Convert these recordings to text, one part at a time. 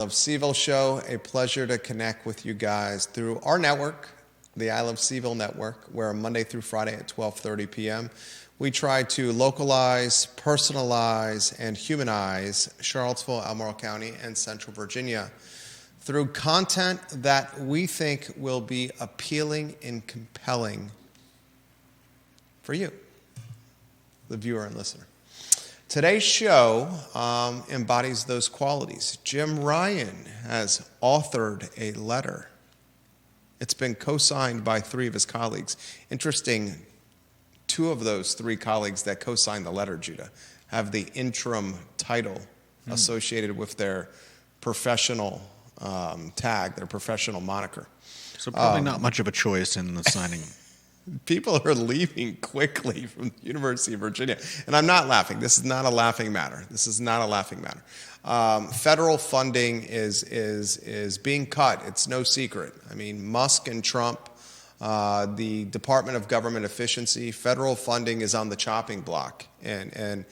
Love CVille Show. A pleasure to connect with you guys through our network, the I Love CVille Network, where Monday through Friday at 12:30 p.m. we try to localize, personalize, and humanize Charlottesville, Albemarle County, and Central Virginia through content that we think will be appealing and compelling for you, the viewer and listener. Today's show embodies those qualities. Jim Ryan has authored a letter. It's been co-signed by 3 of his colleagues. Interesting, 2 of those 3 colleagues that co-signed the letter, Judah, have the interim title associated with their professional tag, their professional moniker. So probably not much of a choice in the signing. People are leaving quickly from the University of Virginia. And I'm not laughing. This is not a laughing matter. This is not a laughing matter. Federal funding is being cut. It's no secret. I mean, Musk and Trump, the Department of Government Efficiency, federal funding is on the chopping block. And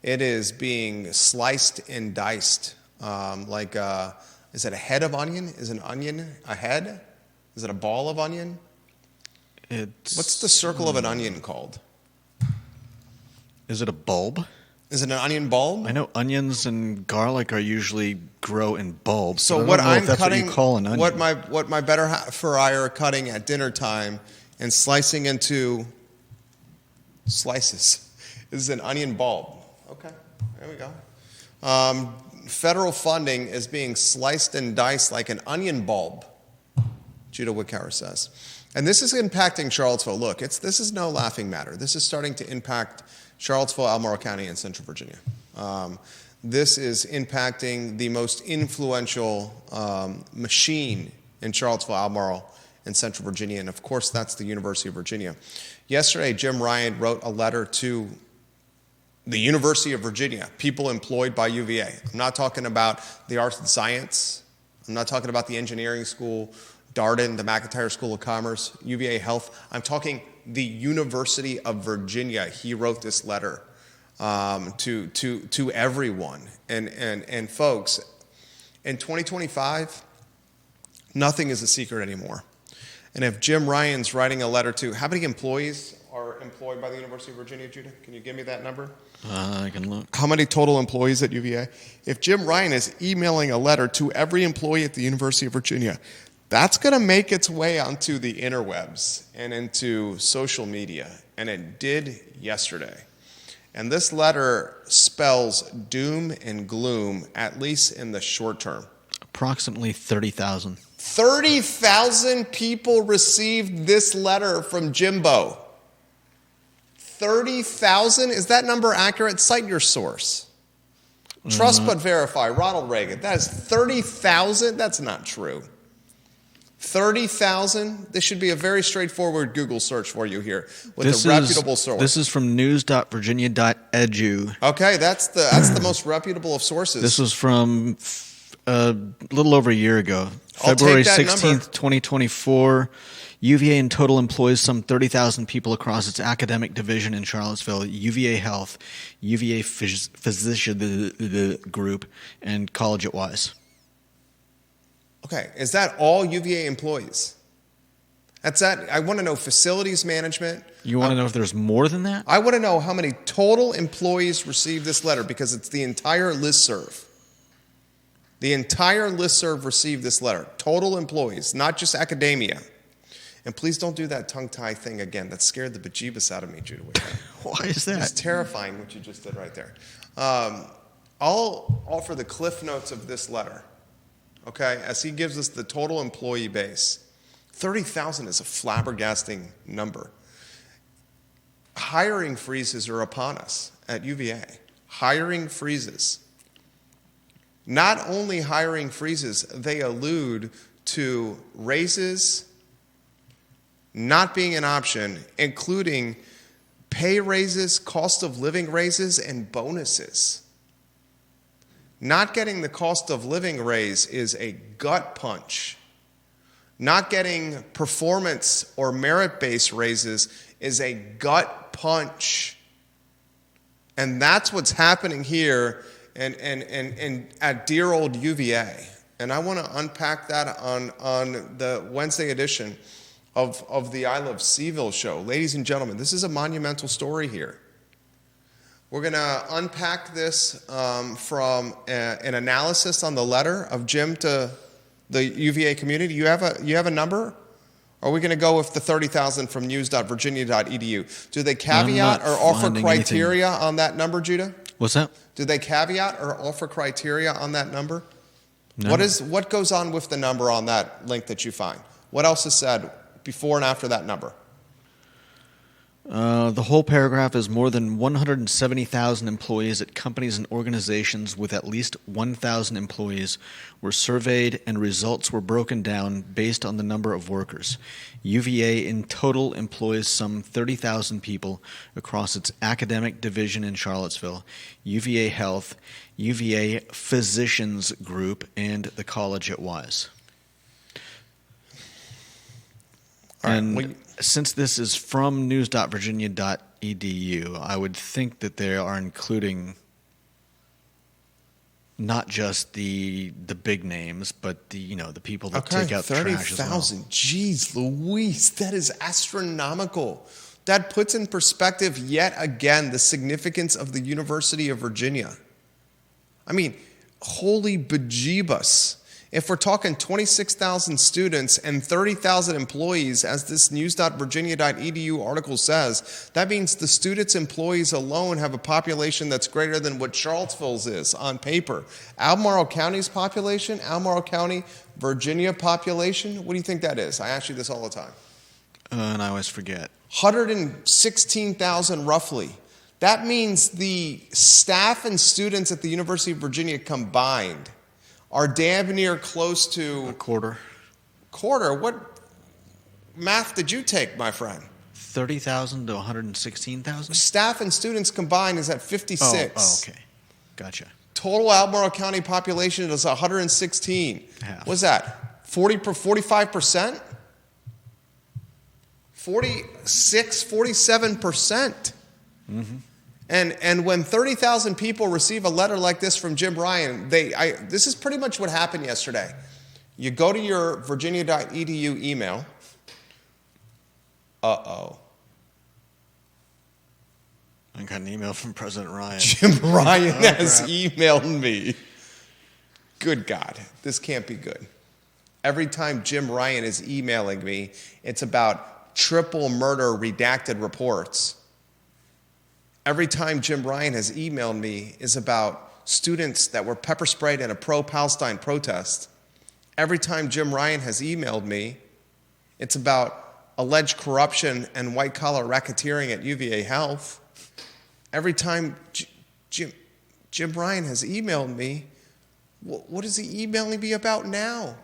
it is being sliced and diced is it a head of onion? Is an onion a head? Is it a ball of onion? What's the circle of an onion called? Is it a bulb? Is it an onion bulb? I know onions and garlic are usually grow in bulbs. So what I'm cutting, what you call an onion. What my better half or I are cutting at dinner time and slicing into slices is an onion bulb. Okay, there we go. Federal funding is being sliced and diced like an onion bulb, Judah Wickower says. And this is impacting Charlottesville. Look, this is no laughing matter. This is starting to impact Charlottesville, Albemarle County, and Central Virginia. This is impacting the most influential machine in Charlottesville, Albemarle, and Central Virginia. And, of course, that's the University of Virginia. Yesterday, Jim Ryan wrote a letter to the University of Virginia, people employed by UVA. I'm not talking about the arts and science. I'm not talking about the engineering school, Darden, the McIntyre School of Commerce, UVA Health. I'm talking the University of Virginia. He wrote this letter to everyone. And folks, in 2025, nothing is a secret anymore. And if Jim Ryan's writing a letter to, how many employees are employed by the University of Virginia, Judah? Can you give me that number? I can look. How many total employees at UVA? If Jim Ryan is emailing a letter to every employee at the University of Virginia, that's going to make its way onto the interwebs and into social media, and it did yesterday. And this letter spells doom and gloom, at least in the short term. Approximately 30,000. 30,000 people received this letter from Jimbo. 30,000? Is that number accurate? Cite your source. Trust but verify. Ronald Reagan. That is 30,000? That's not true. 30,000? This should be a very straightforward Google search for you here with a reputable source. This is from news.virginia.edu. Okay, that's the most reputable of sources. This was from a little over a year ago. February 16th, 2024. UVA in total employs some 30,000 people across its academic division in Charlottesville, UVA Health, UVA Physician Group, and College at Wise. Okay, is that all UVA employees? That's that. I want to know facilities management. You want to know if there's more than that? I want to know how many total employees received this letter because it's the entire listserv. The entire listserv received this letter. Total employees, not just academia. And please don't do that tongue-tie thing again. That scared the bejeebus out of me, Judah. Why is that? It's terrifying what you just did right there. I'll offer the cliff notes of this letter. Okay, as he gives us the total employee base. 30,000 is a flabbergasting number. Hiring freezes are upon us at UVA. Hiring freezes. Not only hiring freezes, they allude to raises not being an option, including pay raises, cost of living raises, and bonuses. Not getting the cost of living raise is a gut punch. Not getting performance or merit-based raises is a gut punch. And that's what's happening here and at dear old UVA. And I want to unpack that on the Wednesday edition of the I Love CVille Show. Ladies and gentlemen, this is a monumental story here. We're going to unpack this from an analysis on the letter of Jim to the UVA community. You have a number? Or are we going to go with the 30,000 from news.virginia.edu? Do they caveat or offer criteria on that number, Judah? What's that? Do they caveat or offer criteria on that number? No. What goes on with the number on that link that you find? What else is said before and after that number? The whole paragraph is more than 170,000 employees at companies and organizations with at least 1,000 employees were surveyed, and results were broken down based on the number of workers. UVA in total employs some 30,000 people across its academic division in Charlottesville, UVA Health, UVA Physicians Group, and the college at Wise. And since this is from news.virginia.edu, I would think that they are including not just the big names, but the people that take out the trash as well. 30,000. Jeez Louise, that is astronomical. That puts in perspective yet again the significance of the University of Virginia. I mean, holy bejeebus. If we're talking 26,000 students and 30,000 employees, as this news.virginia.edu article says, that means the students' employees alone have a population that's greater than what Charlottesville's is on paper. Albemarle County's population, Albemarle County, Virginia population, what do you think that is? I ask you this all the time. And I always forget. 116,000 roughly. That means the staff and students at the University of Virginia combined are damn near close to... A quarter. Quarter? What math did you take, my friend? 30,000 to 116,000? Staff and students combined is at 56. Oh, okay. Gotcha. Total Albemarle County population is 116. Half. What's that? 45%? 46, 47%. Mm-hmm. And when 30,000 people receive a letter like this from Jim Ryan, this is pretty much what happened yesterday. You go to your virginia.edu email. Uh-oh. I got an email from President Ryan. Jim Ryan has emailed me. Good God, this can't be good. Every time Jim Ryan is emailing me, it's about triple murder redacted reports. Every time Jim Ryan has emailed me is about students that were pepper sprayed in a pro-Palestine protest. Every time Jim Ryan has emailed me, it's about alleged corruption and white-collar racketeering at UVA Health. Every time Jim Ryan has emailed me, what is he emailing me about now?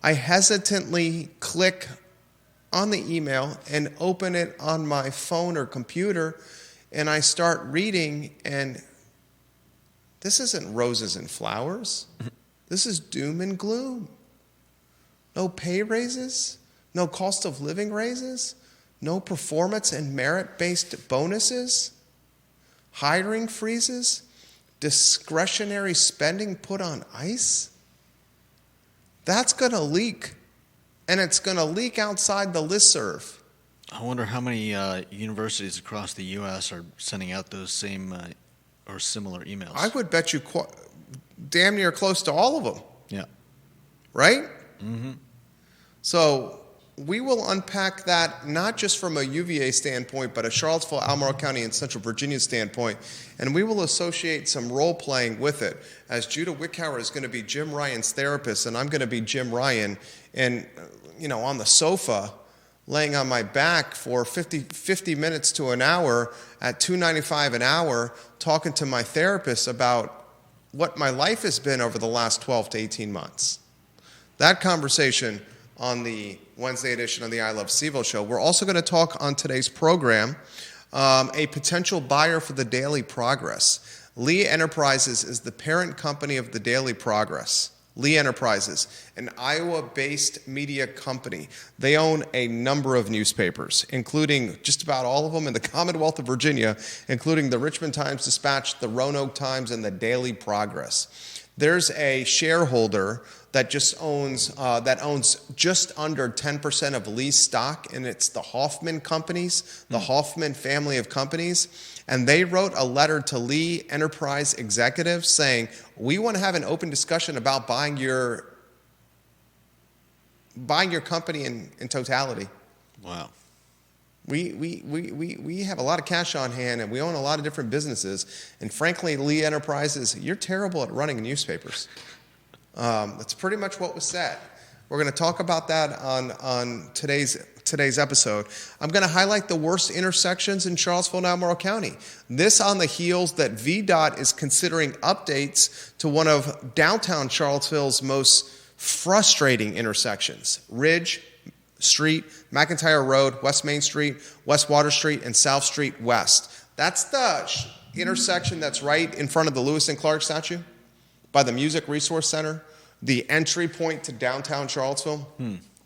I hesitantly click on the email and open it on my phone or computer, and I start reading, and this isn't roses and flowers. This is doom and gloom. No pay raises, no cost of living raises, no performance and merit-based bonuses, hiring freezes, discretionary spending put on ice. That's going to leak, and it's going to leak outside the listserv. I wonder how many universities across the U.S. are sending out those same or similar emails. I would bet you damn near close to all of them. Yeah. Right? Mm-hmm. So we will unpack that not just from a UVA standpoint, but a Charlottesville, Albemarle County, and Central Virginia standpoint, and we will associate some role-playing with it, as Judah Wickhauer is going to be Jim Ryan's therapist, and I'm going to be Jim Ryan, and on the sofa, laying on my back for 50 minutes to an hour at $2.95 an hour, talking to my therapist about what my life has been over the last 12 to 18 months. That conversation on the Wednesday edition of the I Love CVille Show. We're also going to talk on today's program a potential buyer for the Daily Progress. Lee Enterprises is the parent company of the Daily Progress. Lee Enterprises, an Iowa-based media company. They own a number of newspapers, including just about all of them in the Commonwealth of Virginia, including the Richmond Times-Dispatch, the Roanoke Times, and the Daily Progress. There's a shareholder that just owns just under 10% of Lee's stock, and it's the Hoffman companies, the Hoffman family of companies. And they wrote a letter to Lee Enterprise executives saying, we want to have an open discussion about buying your company in totality. Wow. We have a lot of cash on hand, and we own a lot of different businesses. And frankly, Lee Enterprises, you're terrible at running newspapers. That's pretty much what was said. We're going to talk about that on today's episode. I'm going to highlight the worst intersections in Charlottesville and Albemarle County. This on the heels that VDOT is considering updates to one of downtown Charlottesville's most frustrating intersections: Ridge Street, McIntyre Road, West Main Street, West Water Street, and South Street West. That's the intersection that's right in front of the Lewis and Clark statue by the Music Resource Center, the entry point to downtown Charlottesville.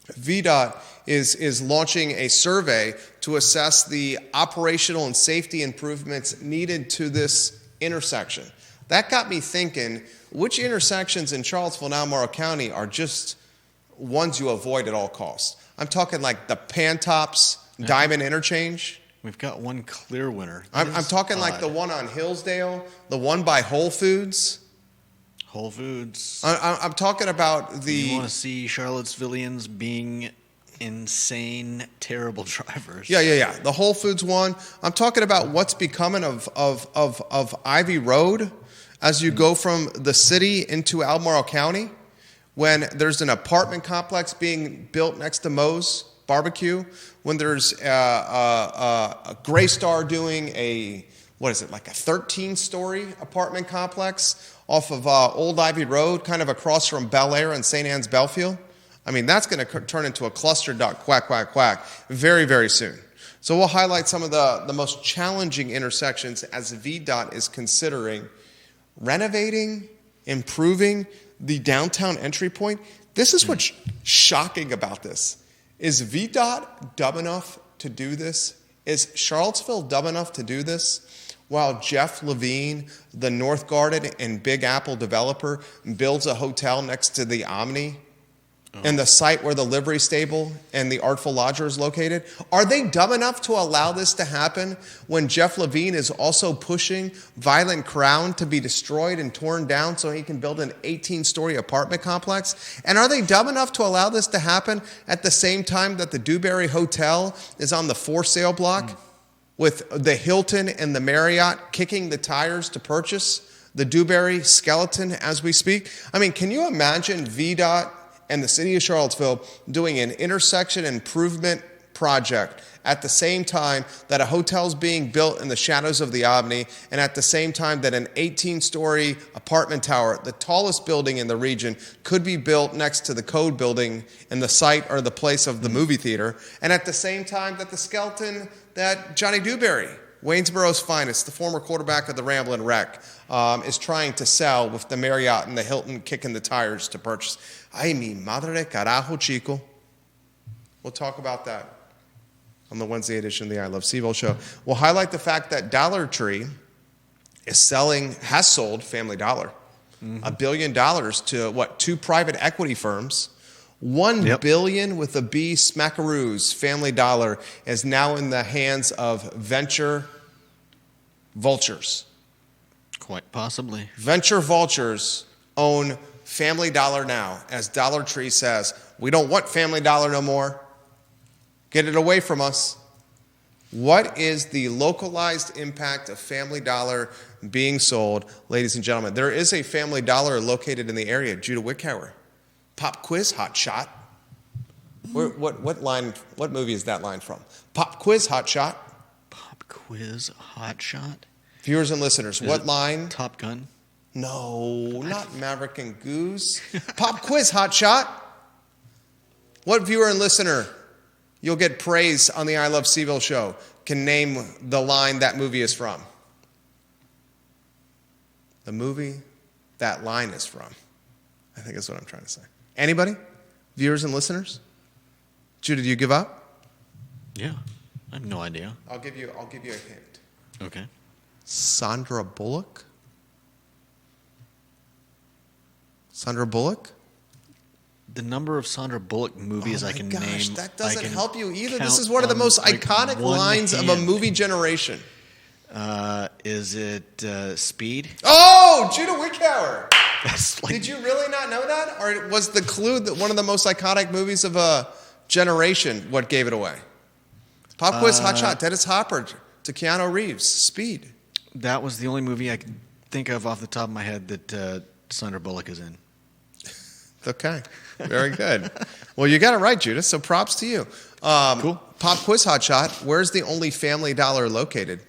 VDOT is launching a survey to assess the operational and safety improvements needed to this intersection. That got me thinking, which intersections in Charlottesville and Albemarle County are just ones you avoid at all costs? I'm talking like the Pantops Diamond Interchange. We've got one clear winner. I'm talking like the one on Hillsdale, the one by Whole Foods. Whole Foods. I'm talking about the... You want to see Charlottesvillians being insane, terrible drivers. Yeah. The Whole Foods one. I'm talking about what's becoming of Ivy Road as you go from the city into Albemarle County, when there's an apartment complex being built next to Moe's Barbecue, when there's a Gray Star doing a 13-story apartment complex off of Old Ivy Road, kind of across from Bel Air and St. Anne's Belfield. I mean, that's going to turn into a cluster dot quack, quack, quack very, very soon. So we'll highlight some of the most challenging intersections as VDOT is considering renovating, improving the downtown entry point. This is what's shocking about this. Is VDOT dumb enough to do this? Is Charlottesville dumb enough to do this? While Jeff Levine, the North Garden and Big Apple developer, builds a hotel next to the Omni and the site where the livery stable and the Artful Lodger is located. Are they dumb enough to allow this to happen when Jeff Levine is also pushing Violent Crown to be destroyed and torn down so he can build an 18-story apartment complex? And are they dumb enough to allow this to happen at the same time that the Dewberry Hotel is on the for sale block with the Hilton and the Marriott kicking the tires to purchase the Dewberry skeleton as we speak? I mean, can you imagine VDOT and the city of Charlottesville doing an intersection improvement project at the same time that a hotel's being built in the shadows of the Omni, and at the same time that an 18-story apartment tower, the tallest building in the region, could be built next to the Code building in the site or the place of the movie theater, and at the same time that the skeleton that Johnny Dewberry, Waynesboro's finest, the former quarterback of the Ramblin' Wreck, is trying to sell with the Marriott and the Hilton kicking the tires to purchase. Ay, mi madre carajo, chico. We'll talk about that on the Wednesday edition of the I Love CVille Show. We'll highlight the fact that Dollar Tree has sold Family Dollar $1 billion to two private equity firms. $1 billion with a B, smackaroos. Family Dollar is now in the hands of venture vultures. Quite possibly. Venture vultures own Family Dollar now, as Dollar Tree says, we don't want Family Dollar no more. Get it away from us. What is the localized impact of Family Dollar being sold? Ladies and gentlemen, there is a Family Dollar located in the area, Judah Wickhauer. Pop quiz, hot shot. What movie is that line from? Pop quiz, hot shot. Pop quiz, hot shot? Viewers and listeners, what line? Top Gun? No, not Maverick and Goose. Pop quiz, hot shot. What viewer and listener, you'll get praise on the I Love CVille show, can name the line that movie is from? The movie that line is from. I think that's what I'm trying to say. Anybody? Viewers and listeners? Judah, do you give up? Yeah, I have no idea. I'll give you a hint. Okay. Sandra Bullock? Sandra Bullock? The number of Sandra Bullock movies I can name. That doesn't help you either. This is one of the most iconic lines of a movie generation. Is it Speed? Oh, Judah Wickhauer. Did you really not know that? Or was the clue that one of the most iconic movies of a generation what gave it away? Pop quiz, hot shot, Dennis Hopper to Keanu Reeves, Speed. That was the only movie I could think of off the top of my head that Sandra Bullock is in. Okay, very good. Well, you got it right, Judah, so props to you. Cool. Pop quiz, hot shot, where's the only Family Dollar located?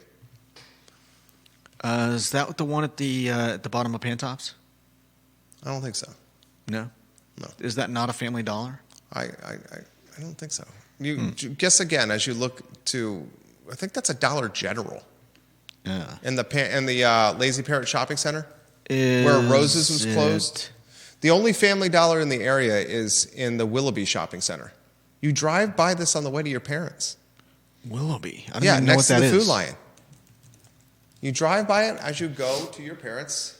Is that the one at the bottom of Pantops? I don't think so. No? No. Is that not a Family Dollar? I don't think so. You guess again as you look to, I think that's a Dollar General. Yeah. In the Lazy Parrot Shopping Center, where Rose's was closed. The only Family Dollar in the area is in the Willoughby Shopping Center. You drive by this on the way to your parents. Willoughby? I don't even know next what to that the is. Food Lion. You drive by it as you go to your parents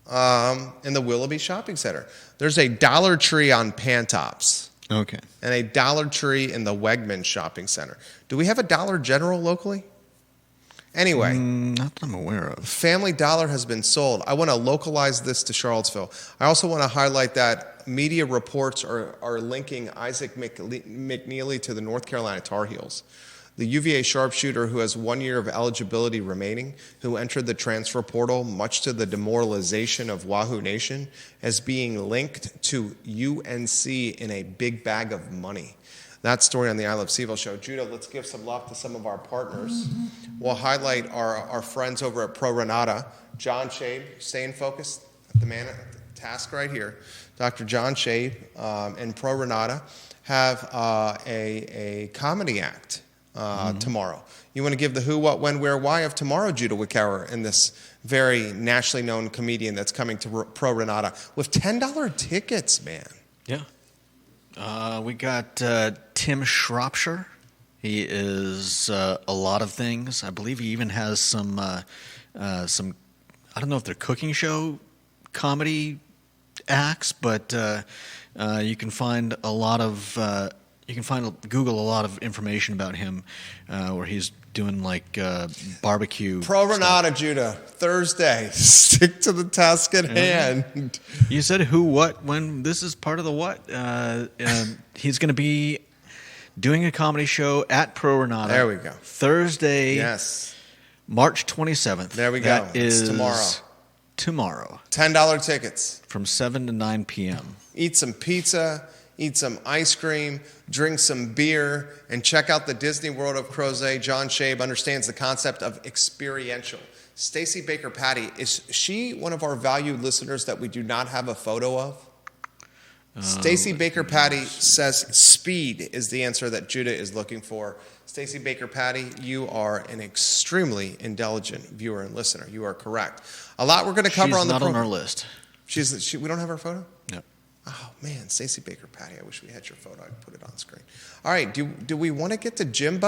in the Willoughby Shopping Center. There's a Dollar Tree on Pantops. Okay. And a Dollar Tree in the Wegmans Shopping Center. Do we have a Dollar General locally? Anyway. Not that I'm aware of. Family Dollar has been sold. I want to localize this to Charlottesville. I also want to highlight that media reports are linking Isaac McKneely to the North Carolina Tar Heels. The UVA sharpshooter who has 1 year of eligibility remaining, who entered the transfer portal much to the demoralization of Wahoo Nation, as being linked to UNC in a big bag of money. That story on the I Love CVille Show. Judah, let's give some love to some of our partners. We'll highlight our friends over at Pro Nata. John Shabe, staying focused, the man at the task right here. Dr. John Shabe and Pro Nata have a comedy act tomorrow. You want to give the who, what, when, where, why of tomorrow, Judah Wickhauer, and this very nationally known comedian that's coming to Pro Nata with $10 tickets, man. Yeah. We got Tim Shropshire. He is a lot of things. I believe he even has some I don't know if they're cooking show comedy acts, but you can find a lot of Google a lot of information about him, where he's doing like barbecue. Pro Nata, Judah, Thursday. Stick to the task at hand. You said who, what, when. This is part of the what. He's going to be doing a comedy show at Pro Nata. There we go. Thursday. Yes. March 27th. There we go. That is it's tomorrow. $10 tickets. From 7 to 9 p.m. Eat some pizza, eat some ice cream, drink some beer, and check out the Disney World of Crozet. John Shabe understands the concept of experiential. Stacey Baker Patty, is she one of our valued listeners that we do not have a photo of? Stacey Baker Patty says speed is the answer that Judah is looking for. Stacey Baker Patty, you are an extremely intelligent viewer and listener. You are correct. A lot we're going to cover on the program. She's not on our list. We don't have her photo? No. Oh, man, Stacey Baker Patty, I wish we had your photo. I'd put it on screen. All right, do we want to get to Jim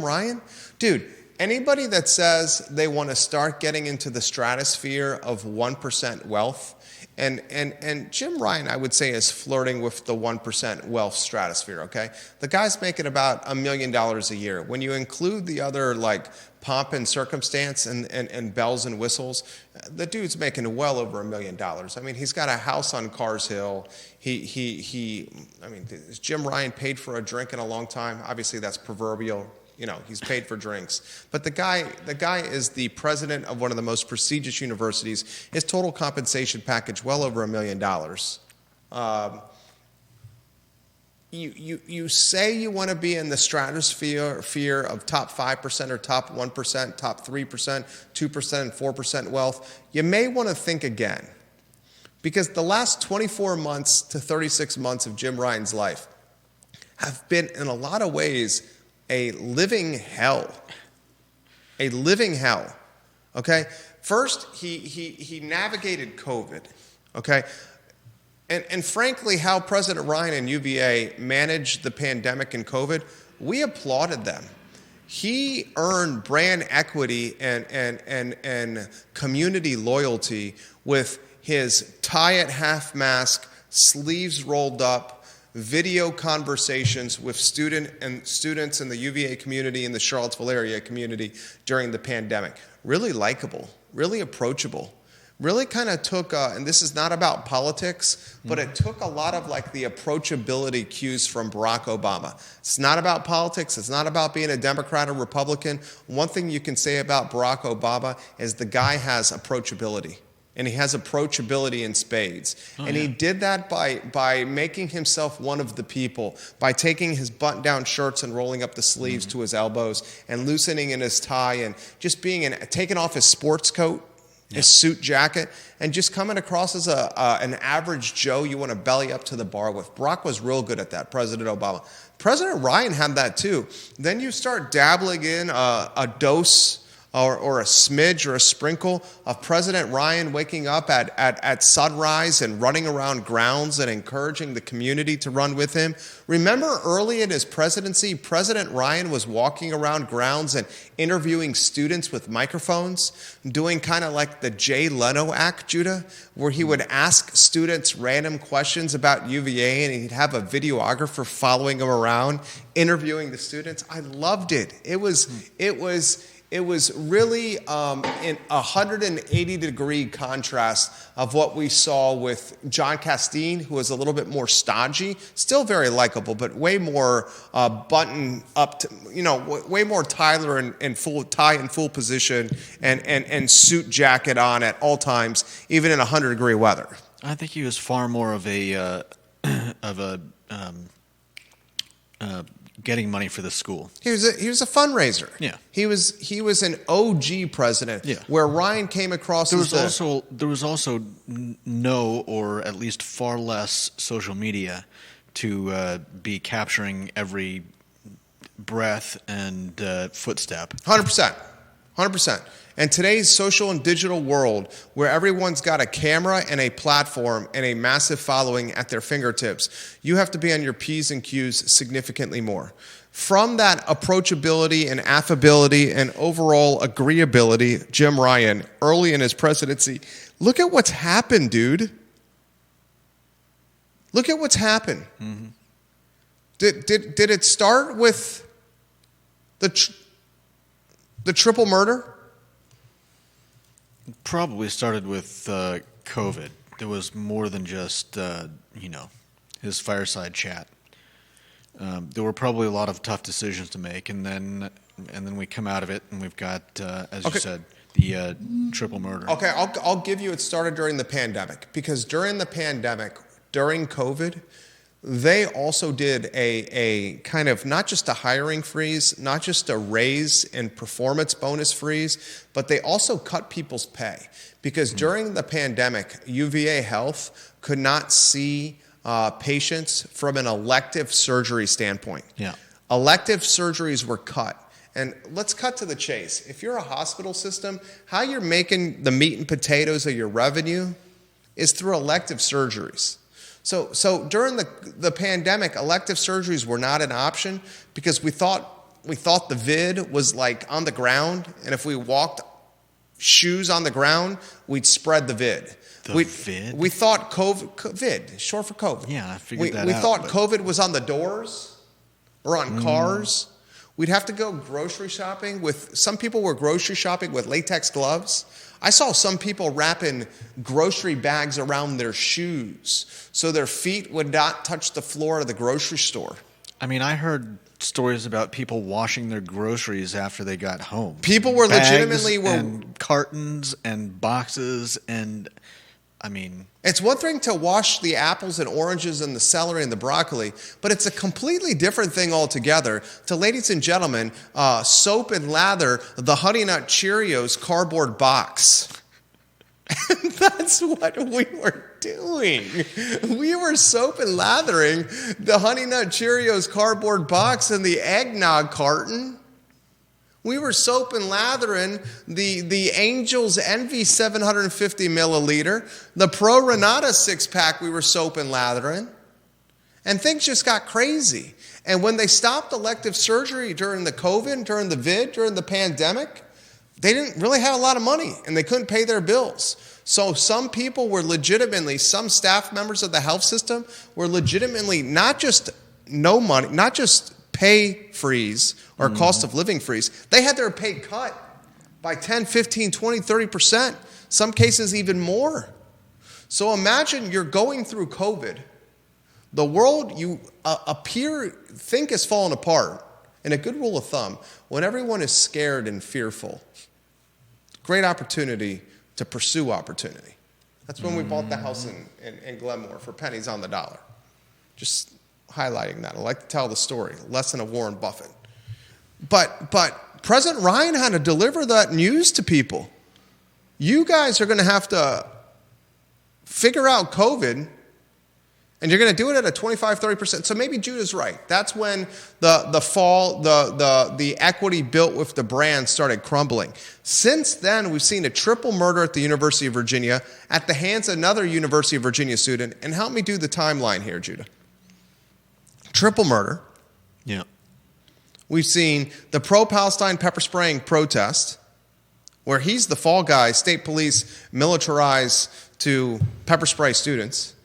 Ryan? Dude, anybody that says they want to start getting into the stratosphere of 1% wealth, and Jim Ryan, I would say, is flirting with the 1% wealth stratosphere, okay? The guy's making about $1 million a year. When you include the other, like, pomp and circumstance and bells and whistles, the dude's making well over $1 million. I mean, he's got a house on Cars Hill. Has Jim Ryan paid for a drink in a long time? Obviously, that's proverbial. He's paid for drinks. But the guy is the president of one of the most prestigious universities. His total compensation package, well over $1 million. You say you want to be in the stratosphere of top 5% or top 1%, top 3%, 2%, and 4% wealth. You may want to think again. Because the last 24 months to 36 months of Jim Ryan's life have been, in a lot of ways, a living hell. A living hell. Okay? First, he navigated COVID. Okay? And frankly, how President Ryan and UVA managed the pandemic and COVID, we applauded them. He earned brand equity and community loyalty with his tie at half mask, sleeves rolled up, video conversations with students in the UVA community, in the Charlottesville area community during the pandemic. Really likable, really approachable. Really kind of took, and this is not about politics, but it took a lot of like the approachability cues from Barack Obama. It's not about politics. It's not about being a Democrat or Republican. One thing you can say about Barack Obama is the guy has approachability. And he has approachability in spades. He did that by making himself one of the people, by taking his button-down shirts and rolling up the sleeves to his elbows and loosening in his tie and just taking off his sports coat, his suit jacket, and just coming across as an average Joe you want to belly up to the bar with. Barack was real good at that, President Obama. President Ryan had that too. Then you start dabbling in a dose or a smidge or a sprinkle of President Ryan waking up at sunrise and running around grounds and encouraging the community to run with him. Remember early in his presidency, President Ryan was walking around grounds and interviewing students with microphones, doing kind of like the Jay Leno act, Judah, where he would ask students random questions about UVA and he'd have a videographer following him around, interviewing the students. I loved it. It was really in a 180-degree contrast of what we saw with John Castine, who was a little bit more stodgy, still very likable, but way more button up, way more Tyler in full tie and full position and suit jacket on at all times, even in 100-degree weather. I think he was far more of a getting money for the school. He was a fundraiser. Yeah. He was an OG president. Yeah. Where Ryan came across there was also no, or at least far less, social media to be capturing every breath and footstep. 100%. And today's social and digital world, where everyone's got a camera and a platform and a massive following at their fingertips, you have to be on your P's and Q's significantly more. From that approachability and affability and overall agreeability, Jim Ryan, early in his presidency, look at what's happened, dude. Look at what's happened. Mm-hmm. Did it start with the triple murder? Probably started with COVID. There was more than just his fireside chat. There were probably a lot of tough decisions to make, and then we come out of it, and we've got, as you said, the triple murder. Okay, I'll give you. It started during the pandemic, because during the pandemic, during COVID, they also did a kind of not just a hiring freeze, not just a raise and performance bonus freeze, but they also cut people's pay. Because during the pandemic, UVA Health could not see patients from an elective surgery standpoint. Yeah. Elective surgeries were cut. And let's cut to the chase. If you're a hospital system, how you're making the meat and potatoes of your revenue is through elective surgeries. So during the pandemic, elective surgeries were not an option because we thought the vid was like on the ground, and if we walked shoes on the ground, we'd spread the vid. Vid? We thought COVID, short for COVID. Yeah, I figured that out. We thought COVID was on the doors or on cars. We'd have to go grocery shopping some people were grocery shopping with latex gloves. I saw some people wrapping grocery bags around their shoes so their feet would not touch the floor of the grocery store. I mean, I heard stories about people washing their groceries after they got home. People were legitimately and cartons and boxes and, I mean, it's one thing to wash the apples and oranges and the celery and the broccoli, but it's a completely different thing altogether to, ladies and gentlemen, soap and lather the Honey Nut Cheerios cardboard box. And that's what we were doing. We were soap and lathering the Honey Nut Cheerios cardboard box and the eggnog carton. We were soap and lathering the Angel's Envy 750 milliliter, the Pro Renata 6-pack we were soap and lathering. And things just got crazy. And when they stopped elective surgery during the COVID, during the vid, during the pandemic, they didn't really have a lot of money and they couldn't pay their bills. So some people were legitimately, some staff members of the health system were legitimately not just no money, not just pay freeze or cost of living freeze. They had their pay cut by 10, 15, 20, 30%, some cases even more. So imagine you're going through COVID. The world you think is falling apart. And a good rule of thumb, when everyone is scared and fearful, great opportunity to pursue opportunity. That's when we bought the house in Glenmore for pennies on the dollar. Just highlighting that. I like to tell the story. Lesson of Warren Buffett. But President Ryan had to deliver that news to people. You guys are going to have to figure out COVID, and you're going to do it at a 25, 30%. So maybe Judah's right. That's when the equity built with the brand started crumbling. Since then, we've seen a triple murder at the University of Virginia at the hands of another University of Virginia student. And help me do the timeline here, Judah. Triple murder. Yeah. We've seen the pro-Palestine pepper spraying protest, where he's the fall guy, state police militarize to pepper spray students.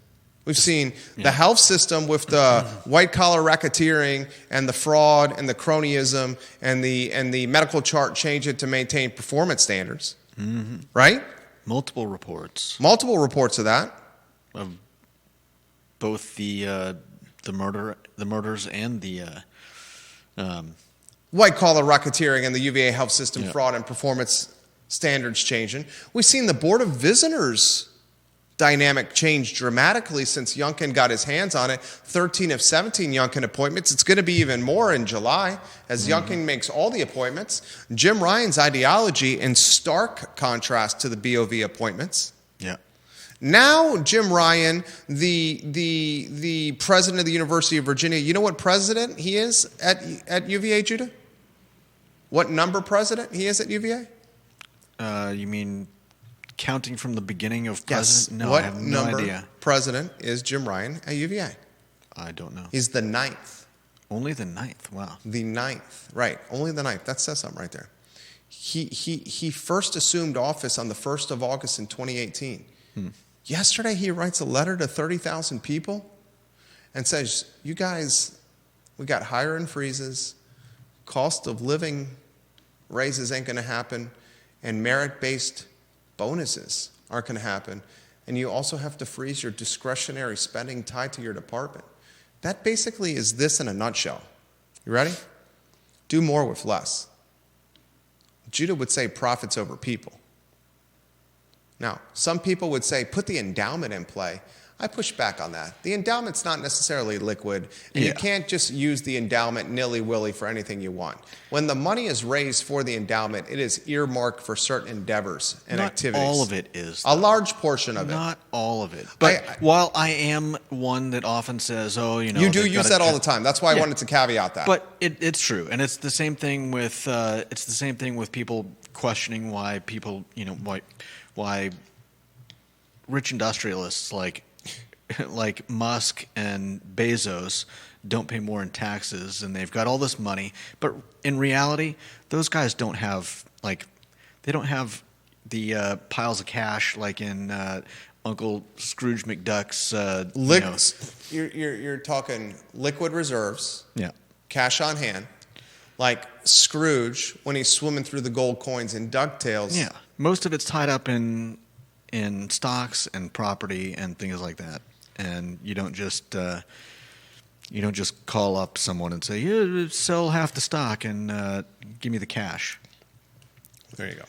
We've seen the health system with the white-collar racketeering and the fraud and the cronyism and the medical chart change it to maintain performance standards, right? Multiple reports of that. Of both the murders and the white-collar racketeering and the UVA health system fraud and performance standards changing. We've seen the Board of Visitors dynamic changed dramatically since Youngkin got his hands on it. 13 of 17 Youngkin appointments. It's going to be even more in July as Youngkin makes all the appointments. Jim Ryan's ideology in stark contrast to the BOV appointments. Yeah. Now Jim Ryan, the president of the University of Virginia, you know what president he is at UVA, Judah? What number president he is at UVA? You mean counting from the beginning of Yes. president? No, what I have no number idea. President is Jim Ryan at UVA? I don't know. He's the 9th. Only the 9th. Wow. The 9th. Right. Only the 9th. That says something right there. He first assumed office on the 1st of August in 2018. Yesterday, he writes a letter to 30,000 people and says, you guys, we got hiring freezes, cost of living raises ain't going to happen, and merit-based bonuses aren't going to happen. And you also have to freeze your discretionary spending tied to your department. That basically is this in a nutshell. You ready? Do more with less. Judah would say profits over people. Now, some people would say, put the endowment in play. I push back on that. The endowment's not necessarily liquid, and you can't just use the endowment nilly-willy for anything you want. When the money is raised for the endowment, it is earmarked for certain endeavors and activities. Not all of it is. A large portion of it. Not all of it. But while I am one that often says, You do use that all the time. That's why I wanted to caveat that. But it's true. And it's the same thing with people questioning why people, why rich industrialists like Musk and Bezos don't pay more in taxes, and they've got all this money. But in reality, those guys don't have the piles of cash like in Uncle Scrooge McDuck's. You're talking liquid reserves. Yeah. Cash on hand, like Scrooge when he's swimming through the gold coins in DuckTales. Yeah, most of it's tied up in stocks and property and things like that. And you don't just call up someone and say, "Yeah, sell half the stock and give me the cash." There you go.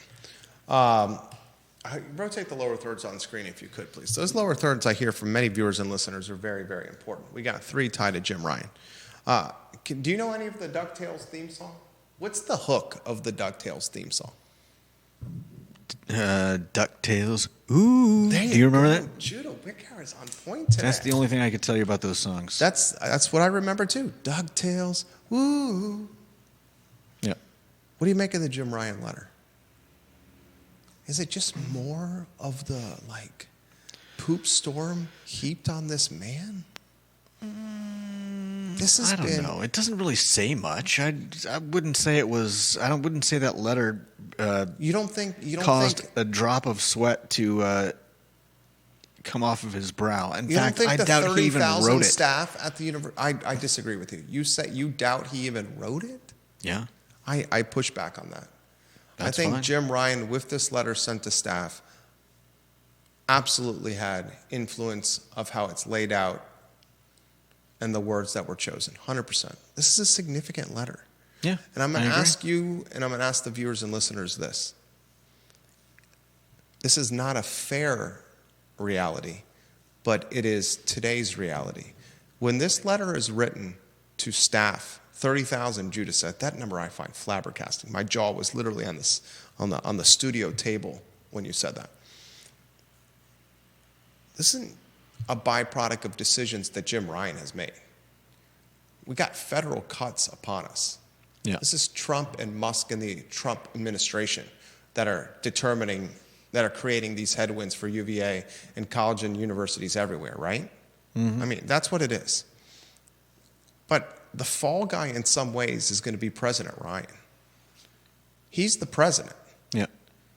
Rotate the lower thirds on screen if you could, please. Those lower thirds I hear from many viewers and listeners are very, very important. We got 3 tied to Jim Ryan. Do you know any of the DuckTales theme song? What's the hook of the DuckTales theme song? DuckTales. Ooh. Do you remember that? Judah Wicker is on point today. That's the only thing I could tell you about those songs. That's what I remember too. DuckTales. Ooh. Yeah. What do you make of the Jim Ryan letter? Is it just more of the poop storm heaped on this man? I don't know. It doesn't really say much. I wouldn't say it was. I wouldn't say that letter. You don't think caused a drop of sweat to come off of his brow. In You fact, don't think I the doubt he even 30,000 wrote it. staff at the university? I disagree with you. You say you doubt he even wrote it? Yeah. I push back on that. That's I think fine. Jim Ryan, with this letter sent to staff, absolutely had influence of how it's laid out and the words that were chosen. 100%. This is a significant letter. Yeah. And I'm going I to agree. ask you, and I'm going to ask the viewers and listeners this. This is not a fair reality, but it is today's reality. When this letter is written to staff, 30,000, Judah said, that number I find flabbergasting. My jaw was literally on the studio table when you said that. This isn't a byproduct of decisions that Jim Ryan has made. We got federal cuts upon us. Yeah. This is Trump and Musk and the Trump administration that are creating these headwinds for UVA and college and universities everywhere, right? Mm-hmm. I mean, that's what it is. But the fall guy in some ways is going to be President Ryan. He's the president. Yeah.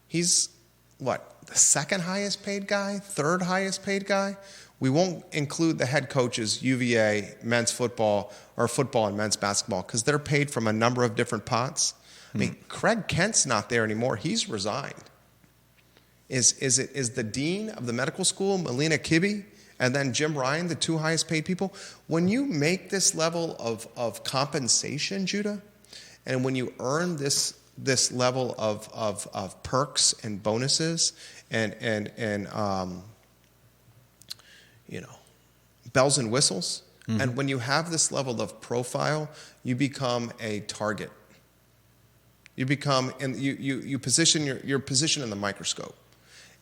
He's, what, the second highest paid guy? Third highest paid guy? We won't include the head coaches, UVA, men's football, or football and men's basketball, because they're paid from a number of different pots. I mean, Craig Kent's not there anymore. He's resigned. Is the dean of the medical school, Melina Kibbe, and then Jim Ryan, the two highest paid people? When you make this level of compensation, Judah, and when you earn this level of perks and bonuses and bells and whistles, and when you have this level of profile, you become a target. You become, and you position your position in the microscope.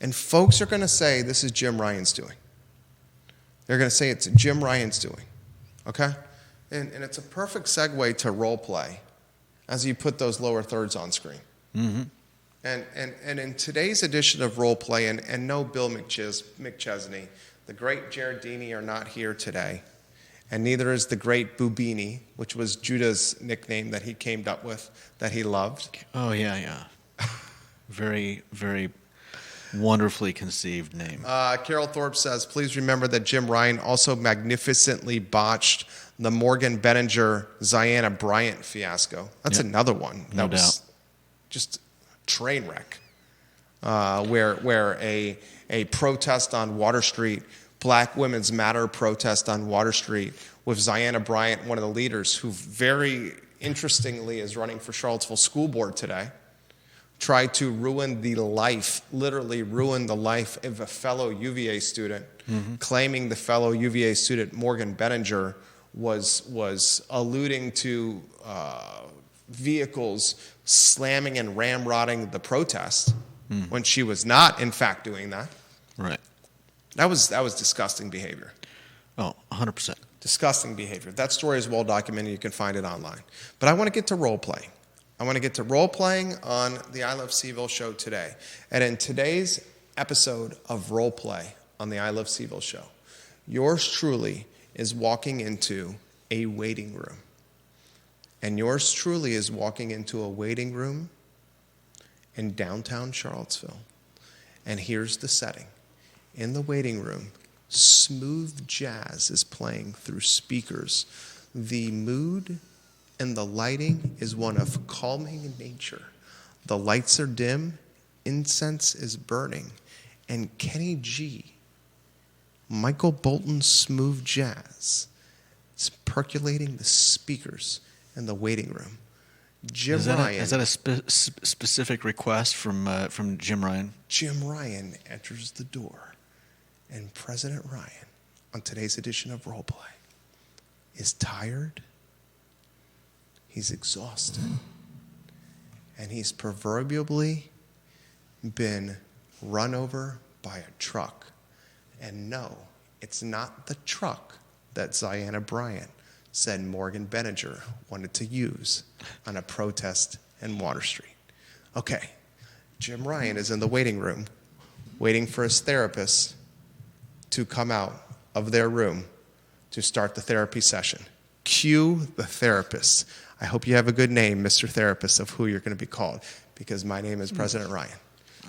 And folks are going to say, this is Jim Ryan's doing. They're going to say it's Jim Ryan's doing. Okay? And it's a perfect segue to role play as you put those lower thirds on screen. Mm-hmm. And in today's edition of role play, and no Bill McChesney, the great Giardini are not here today. And neither is the great Bubini, which was Judah's nickname that he came up with, that he loved. Oh, yeah. Very, very wonderfully conceived name. Carol Thorpe says, please remember that Jim Ryan also magnificently botched the Morgan Benninger, Ziana Bryant fiasco. That's another one. No doubt. Just train wreck. Where a protest on Water Street, Black Women's Matter protest on Water Street with Ziana Bryant, one of the leaders, who very interestingly is running for Charlottesville School Board today, tried to literally ruin the life of a fellow UVA student, claiming the fellow UVA student, Morgan Benninger, was alluding to vehicles slamming and ramrodding the protest when she was not, in fact, doing that. Right. That was disgusting behavior. Oh, 100%. Disgusting behavior. That story is well documented. You can find it online. But I want to get to role playing. I want to get to role playing on the I Love CVille show today. And in today's episode of role play on the I Love CVille show, yours truly is walking into a waiting room. And yours truly is walking into a waiting room in downtown Charlottesville. And here's the setting. In the waiting room, smooth jazz is playing through speakers. The mood and the lighting is one of calming nature. The lights are dim, incense is burning, and Kenny G, Michael Bolton's smooth jazz, is percolating the speakers in the waiting room. Jim Ryan. Is that a specific request from Jim Ryan? Jim Ryan enters the door, and President Ryan, on today's edition of Roleplay, is tired, he's exhausted, and he's proverbially been run over by a truck. And no, it's not the truck that Ziana Bryant said Morgan Benninger wanted to use on a protest in Water Street. Okay, Jim Ryan is in the waiting room waiting for his therapist to come out of their room to start the therapy session. Cue the therapist. I hope you have a good name, Mr. Therapist, of who you're going to be called, because my name is President Ryan.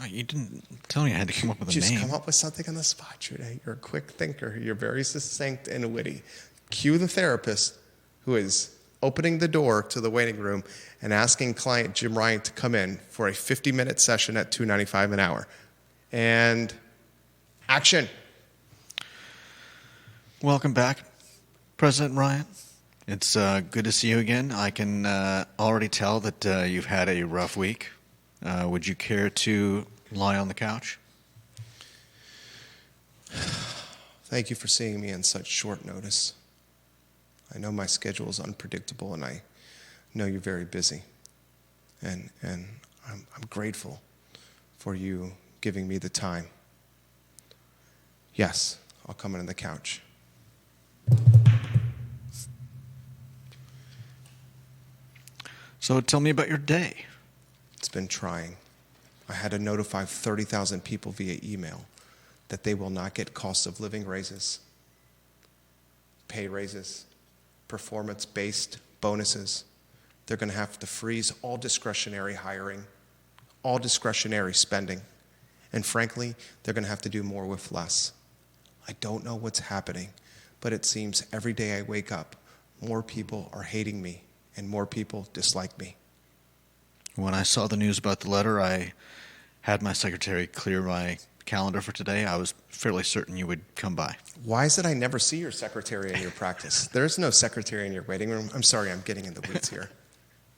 You didn't tell me I had to come up with a Just name. come up with something on the spot, Judah. You're a quick thinker. You're very succinct and witty. Cue the therapist who is opening the door to the waiting room and asking client Jim Ryan to come in for a 50-minute session at $2.95 an hour. And action. Welcome back, President Ryan. It's good to see you again. I can already tell that you've had a rough week. Would you care to lie on the couch? Thank you for seeing me in such short notice. I know my schedule is unpredictable, and I know you're very busy. And I'm grateful for you giving me the time. Yes, I'll come in on the couch. So tell me about your day. It's been trying. I had to notify 30,000 people via email that they will not get cost of living raises, pay raises, performance-based bonuses. They're going to have to freeze all discretionary hiring, all discretionary spending, and frankly, they're going to have to do more with less. I don't know what's happening, but it seems every day I wake up, more people are hating me and more people dislike me. When I saw the news about the letter, I had my secretary clear my calendar for today. I was fairly certain you would come by. Why is it I never see your secretary in your practice? There's no secretary in your waiting room. I'm sorry, I'm getting in the weeds here.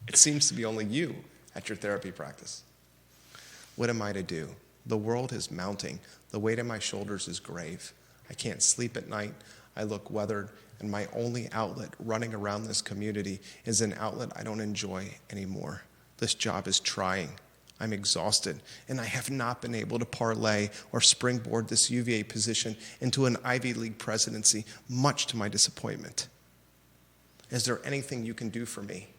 It seems to be only you at your therapy practice. What am I to do? The world is mounting. The weight on my shoulders is grave. I can't sleep at night. I look weathered, and my only outlet running around this community is an outlet I don't enjoy anymore. This job is trying. I'm exhausted, and I have not been able to parlay or springboard this UVA position into an Ivy League presidency, much to my disappointment. Is there anything you can do for me?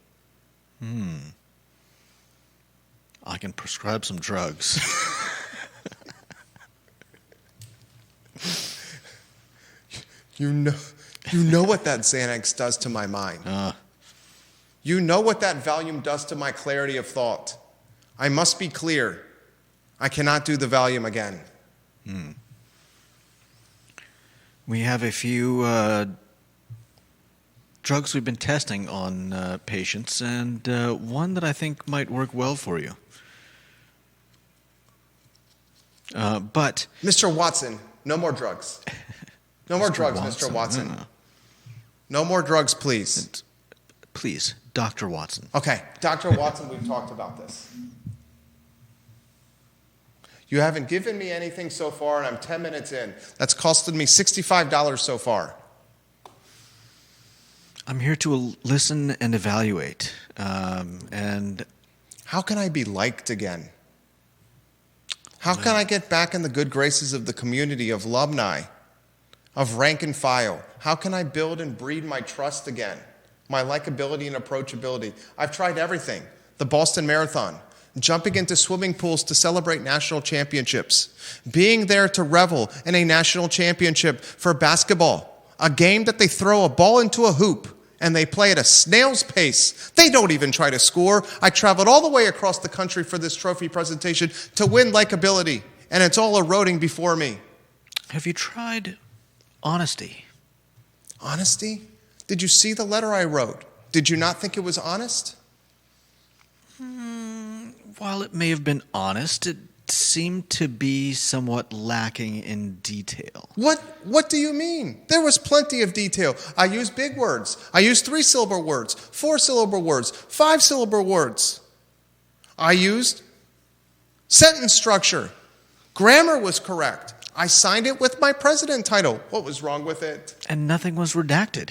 I can prescribe some drugs. You know what that Xanax does to my mind. You know what that Valium does to my clarity of thought. I must be clear. I cannot do the Valium again. We have a few drugs we've been testing on patients, and one that I think might work well for you. But Mr. Watson, no more drugs. No more drugs, Mr. Watson. No more drugs, please. Please, Dr. Watson. Okay, Dr. Watson, we've talked about this. You haven't given me anything so far, and I'm 10 minutes in. That's costed me $65 so far. I'm here to listen and evaluate. And how can I be liked again? How can I get back in the good graces of the community, of alumni, of rank and file? How can I build and breed my trust again, my likability and approachability? I've tried everything. The Boston Marathon, jumping into swimming pools to celebrate national championships, being there to revel in a national championship for basketball, a game that they throw a ball into a hoop and they play at a snail's pace. They don't even try to score. I traveled all the way across the country for this trophy presentation to win likability, and it's all eroding before me. Have you tried honesty? Honesty? Did you see the letter I wrote? Did you not think it was honest? While it may have been honest, it seemed to be somewhat lacking in detail. What do you mean? There was plenty of detail. I used big words. I used 3-syllable words, 4-syllable words, 5-syllable words. I used sentence structure. Grammar was correct. I signed it with my president title. What was wrong with it? And nothing was redacted.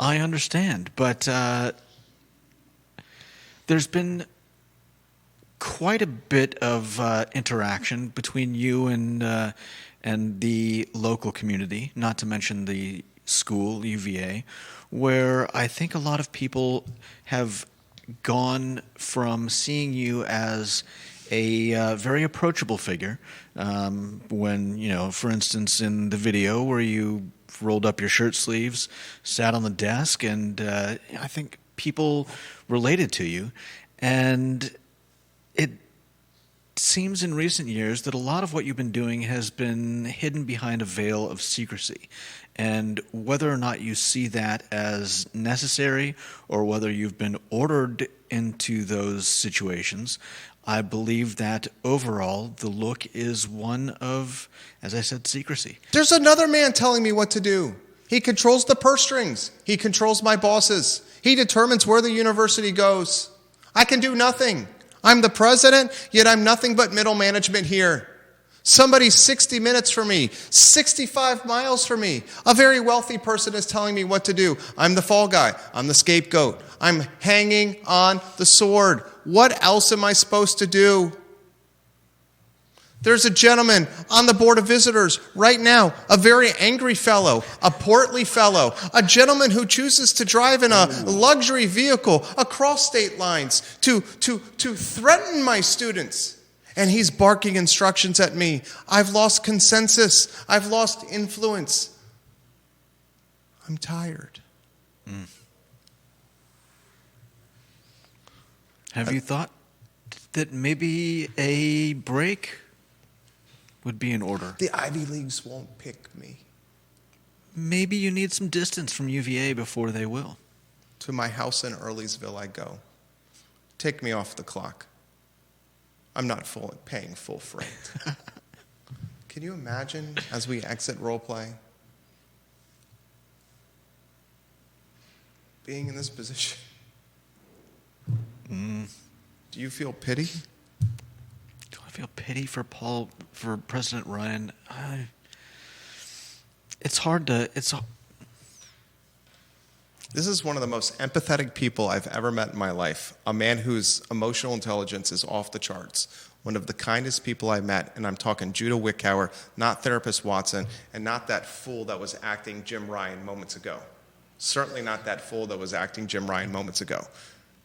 I understand, but there's been quite a bit of interaction between you and the local community, not to mention the school, UVA, where I think a lot of people have gone from seeing you as a very approachable figure when, for instance, in the video where you rolled up your shirt sleeves, sat on the desk, and I think people related to you. And it seems in recent years that a lot of what you've been doing has been hidden behind a veil of secrecy. And whether or not you see that as necessary or whether you've been ordered into those situations, I believe that overall the look is one of, as I said, secrecy. There's another man telling me what to do. He controls the purse strings. He controls my bosses. He determines where the university goes. I can do nothing. I'm the president, yet I'm nothing but middle management here. Somebody's 60 minutes from me, 65 miles from me. A very wealthy person is telling me what to do. I'm the fall guy. I'm the scapegoat. I'm hanging on the sword. What else am I supposed to do? There's a gentleman on the Board of Visitors right now, a very angry fellow, a portly fellow, a gentleman who chooses to drive in a luxury vehicle across state lines to threaten my students. And he's barking instructions at me. I've lost consensus. I've lost influence. I'm tired. Have you thought that maybe a break would be in order? The Ivy Leagues won't pick me. Maybe you need some distance from UVA before they will. To my house in Earlysville I go. Take me off the clock. I'm not paying full freight. Can you imagine as we exit Roleplay being in this position? Do you feel pity? Do I feel pity for President Ryan? It's hard to. This is one of the most empathetic people I've ever met in my life. A man whose emotional intelligence is off the charts. One of the kindest people I met, and I'm talking Judah Wickower, not therapist Watson, and not that fool that was acting Jim Ryan moments ago. Certainly not that fool that was acting Jim Ryan moments ago.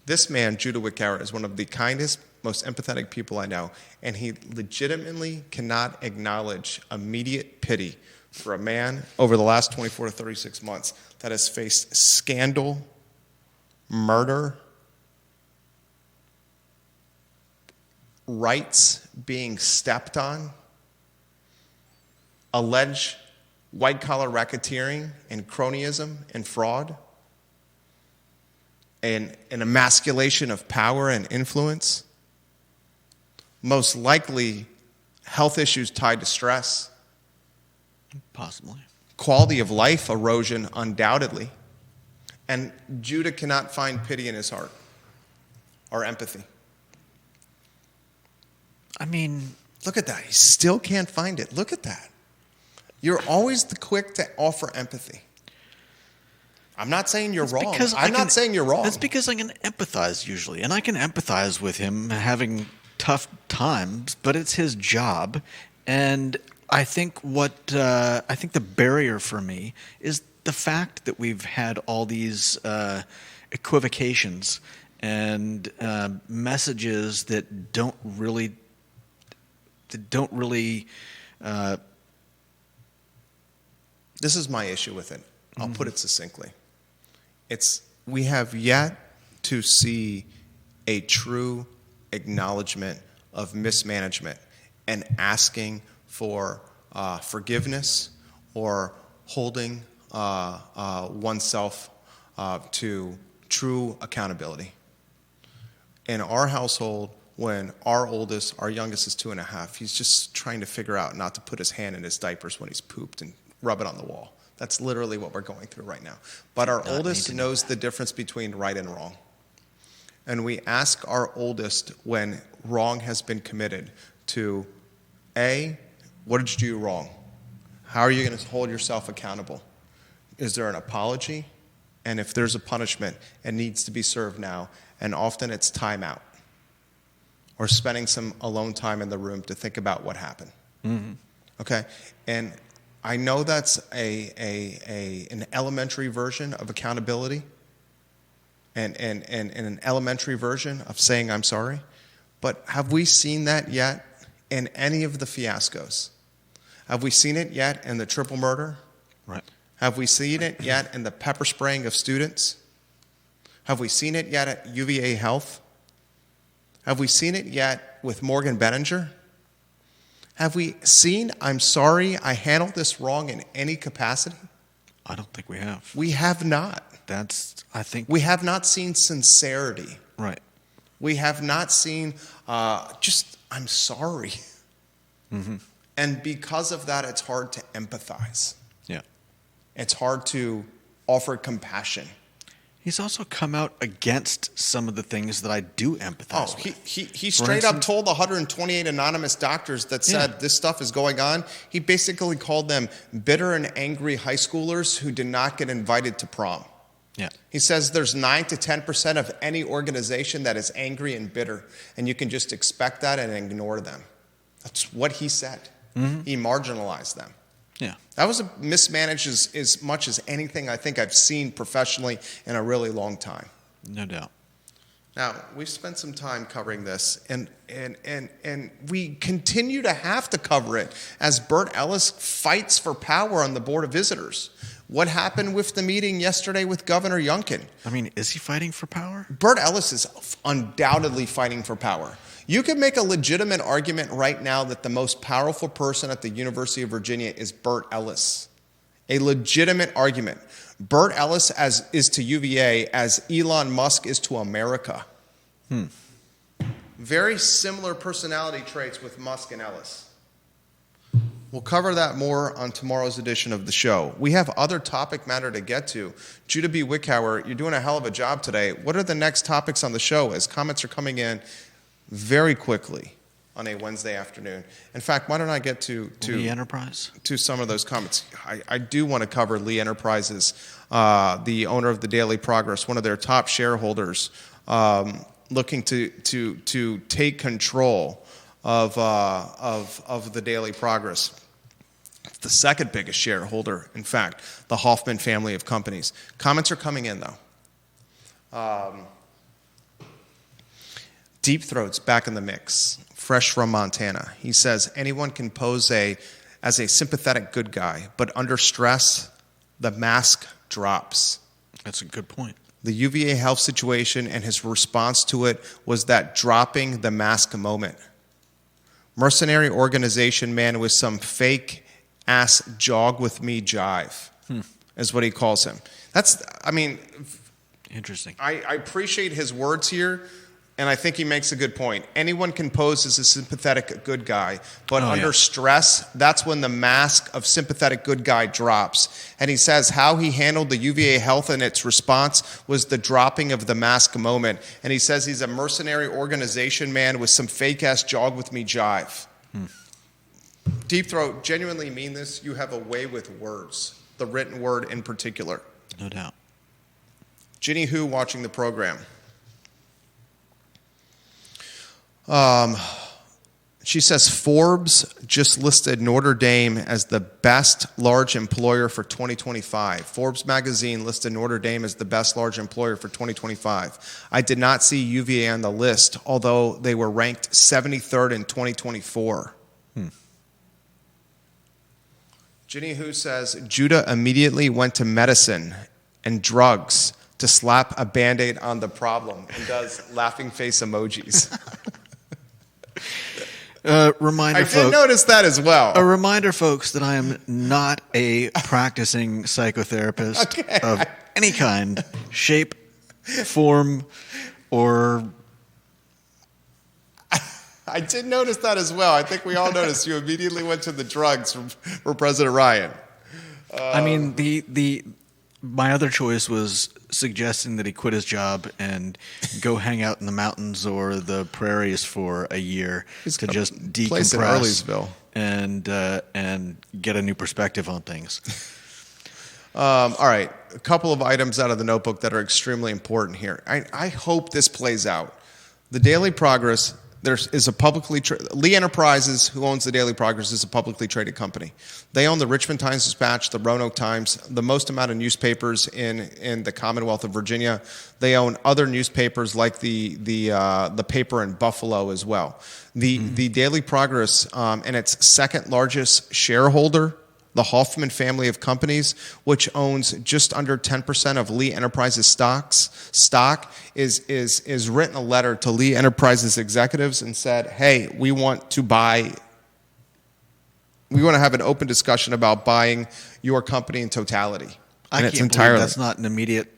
This man, Judah Wickower, is one of the kindest, most empathetic people I know, and he legitimately cannot acknowledge immediate pity for a man over the last 24 to 36 months that has faced scandal, murder, rights being stepped on, alleged white-collar racketeering and cronyism and fraud, and an emasculation of power and influence, most likely health issues tied to stress, Possibly. quality of life erosion undoubtedly, and Judah cannot find pity in his heart or empathy. I mean, look at that. He still can't find it. Look at that. You're always the quick to offer empathy. I'm not saying you're wrong. I'm not saying you're wrong. That's because I can empathize usually, and I can empathize with him having tough times, but it's his job. And I think the barrier for me is the fact that we've had all these equivocations and messages that don't really. This is my issue with it. I'll put it succinctly. We have yet to see a true acknowledgement of mismanagement and asking for forgiveness or holding oneself to true accountability. In our household, when our youngest is 2.5, he's just trying to figure out not to put his hand in his diapers when he's pooped and rub it on the wall. That's literally what we're going through right now. But our oldest knows the difference between right and wrong. And we ask our oldest when wrong has been committed to, A, what did you do wrong? How are you going to hold yourself accountable? Is there an apology? And if there's a punishment, it needs to be served now. And often it's time out or spending some alone time in the room to think about what happened. Mm-hmm. Okay? And I know that's an elementary version of accountability and an elementary version of saying I'm sorry. But have we seen that yet in any of the fiascos? Have we seen it yet in the triple murder? Right. Have we seen it yet in the pepper spraying of students? Have we seen it yet at UVA Health? Have we seen it yet with Morgan Benninger? Have we seen, I'm sorry, I handled this wrong in any capacity? I don't think we have. We have not. I think. We have not seen sincerity. Right. We have not seen I'm sorry. Mm-hmm. And because of that, it's hard to empathize. Yeah. It's hard to offer compassion. He's also come out against some of the things that I do empathize with. He straight up told the 128 anonymous doctors that said this stuff is going on. He basically called them bitter and angry high schoolers who did not get invited to prom. Yeah. He says there's 9 to 10% of any organization that is angry and bitter, and you can just expect that and ignore them. That's what he said. Mm-hmm. He marginalized them. Yeah. That was mismanaged as much as anything I think I've seen professionally in a really long time. No doubt. Now, we've spent some time covering this, and we continue to have to cover it as Bert Ellis fights for power on the Board of Visitors. What happened with the meeting yesterday with Governor Youngkin? I mean, is he fighting for power? Bert Ellis is undoubtedly fighting for power. You could make a legitimate argument right now that the most powerful person at the University of Virginia is Bert Ellis. A legitimate argument. Bert Ellis is to UVA as Elon Musk is to America. Very similar personality traits with Musk and Ellis. We'll cover that more on tomorrow's edition of the show. We have other topic matter to get to. Judah B. Wickhauer, you're doing a hell of a job today. What are the next topics on the show as comments are coming in very quickly on a Wednesday afternoon? In fact, why don't I get to Lee Enterprise? To some of those comments. I do want to cover Lee Enterprises, the owner of the Daily Progress, one of their top shareholders, looking to take control of the Daily Progress. The second biggest shareholder, in fact, the Hoffman family of companies. Comments are coming in, though. Deep Throat's back in the mix, fresh from Montana. He says, anyone can pose as a sympathetic good guy, but under stress, the mask drops. That's a good point. The UVA health situation and his response to it was that dropping the mask moment. Mercenary organization man with some fake-ass jog with me jive is what he calls him. Interesting. I appreciate his words here, and I think he makes a good point. Anyone can pose as a sympathetic good guy, but under stress, that's when the mask of sympathetic good guy drops. And he says how he handled the UVA health and its response was the dropping of the mask moment. And he says he's a mercenary organization man with some fake-ass jog with me jive. Deep Throat, genuinely mean this. You have a way with words, the written word in particular. No doubt. Ginny Hu watching the program. She says Forbes just listed Notre Dame as the best large employer for 2025. Forbes magazine listed Notre Dame as the best large employer for 2025. I did not see UVA on the list, although they were ranked 73rd in 2024. Ginny Hu says Judah immediately went to medicine and drugs to slap a Band-Aid on the problem and does laughing face emojis. Reminder, I did notice that as well. A reminder, folks, that I am not a practicing psychotherapist of any kind, shape, form, or... I did notice that as well. I think we all noticed you immediately went to the drugs for President Ryan. I mean, my other choice was suggesting that he quit his job and go hang out in the mountains or the prairies for a year to just decompress and get a new perspective on things. All right, a couple of items out of the notebook that are extremely important here. I hope this plays out. The Daily Progress. There is a Lee Enterprises, who owns the Daily Progress, is a publicly traded company. They own the Richmond Times-Dispatch, the Roanoke Times, the most amount of newspapers in the Commonwealth of Virginia. They own other newspapers like the paper in Buffalo as well. The Daily Progress and its second largest shareholder, the Hoffman family of companies, which owns just under 10% of Lee Enterprises stock, is written a letter to Lee Enterprises executives and said, hey, we want to have an open discussion about buying your company in totality. I can't believe that's not an immediate,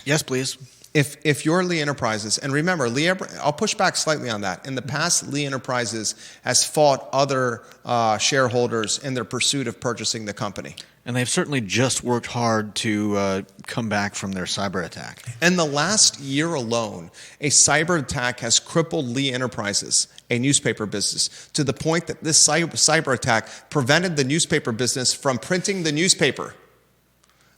yes, please. If you're Lee Enterprises, and remember, I'll push back slightly on that. In the past, Lee Enterprises has fought other shareholders in their pursuit of purchasing the company. And they've certainly just worked hard to come back from their cyber attack. In the last year alone, a cyber attack has crippled Lee Enterprises, a newspaper business, to the point that this cyber attack prevented the newspaper business from printing the newspaper.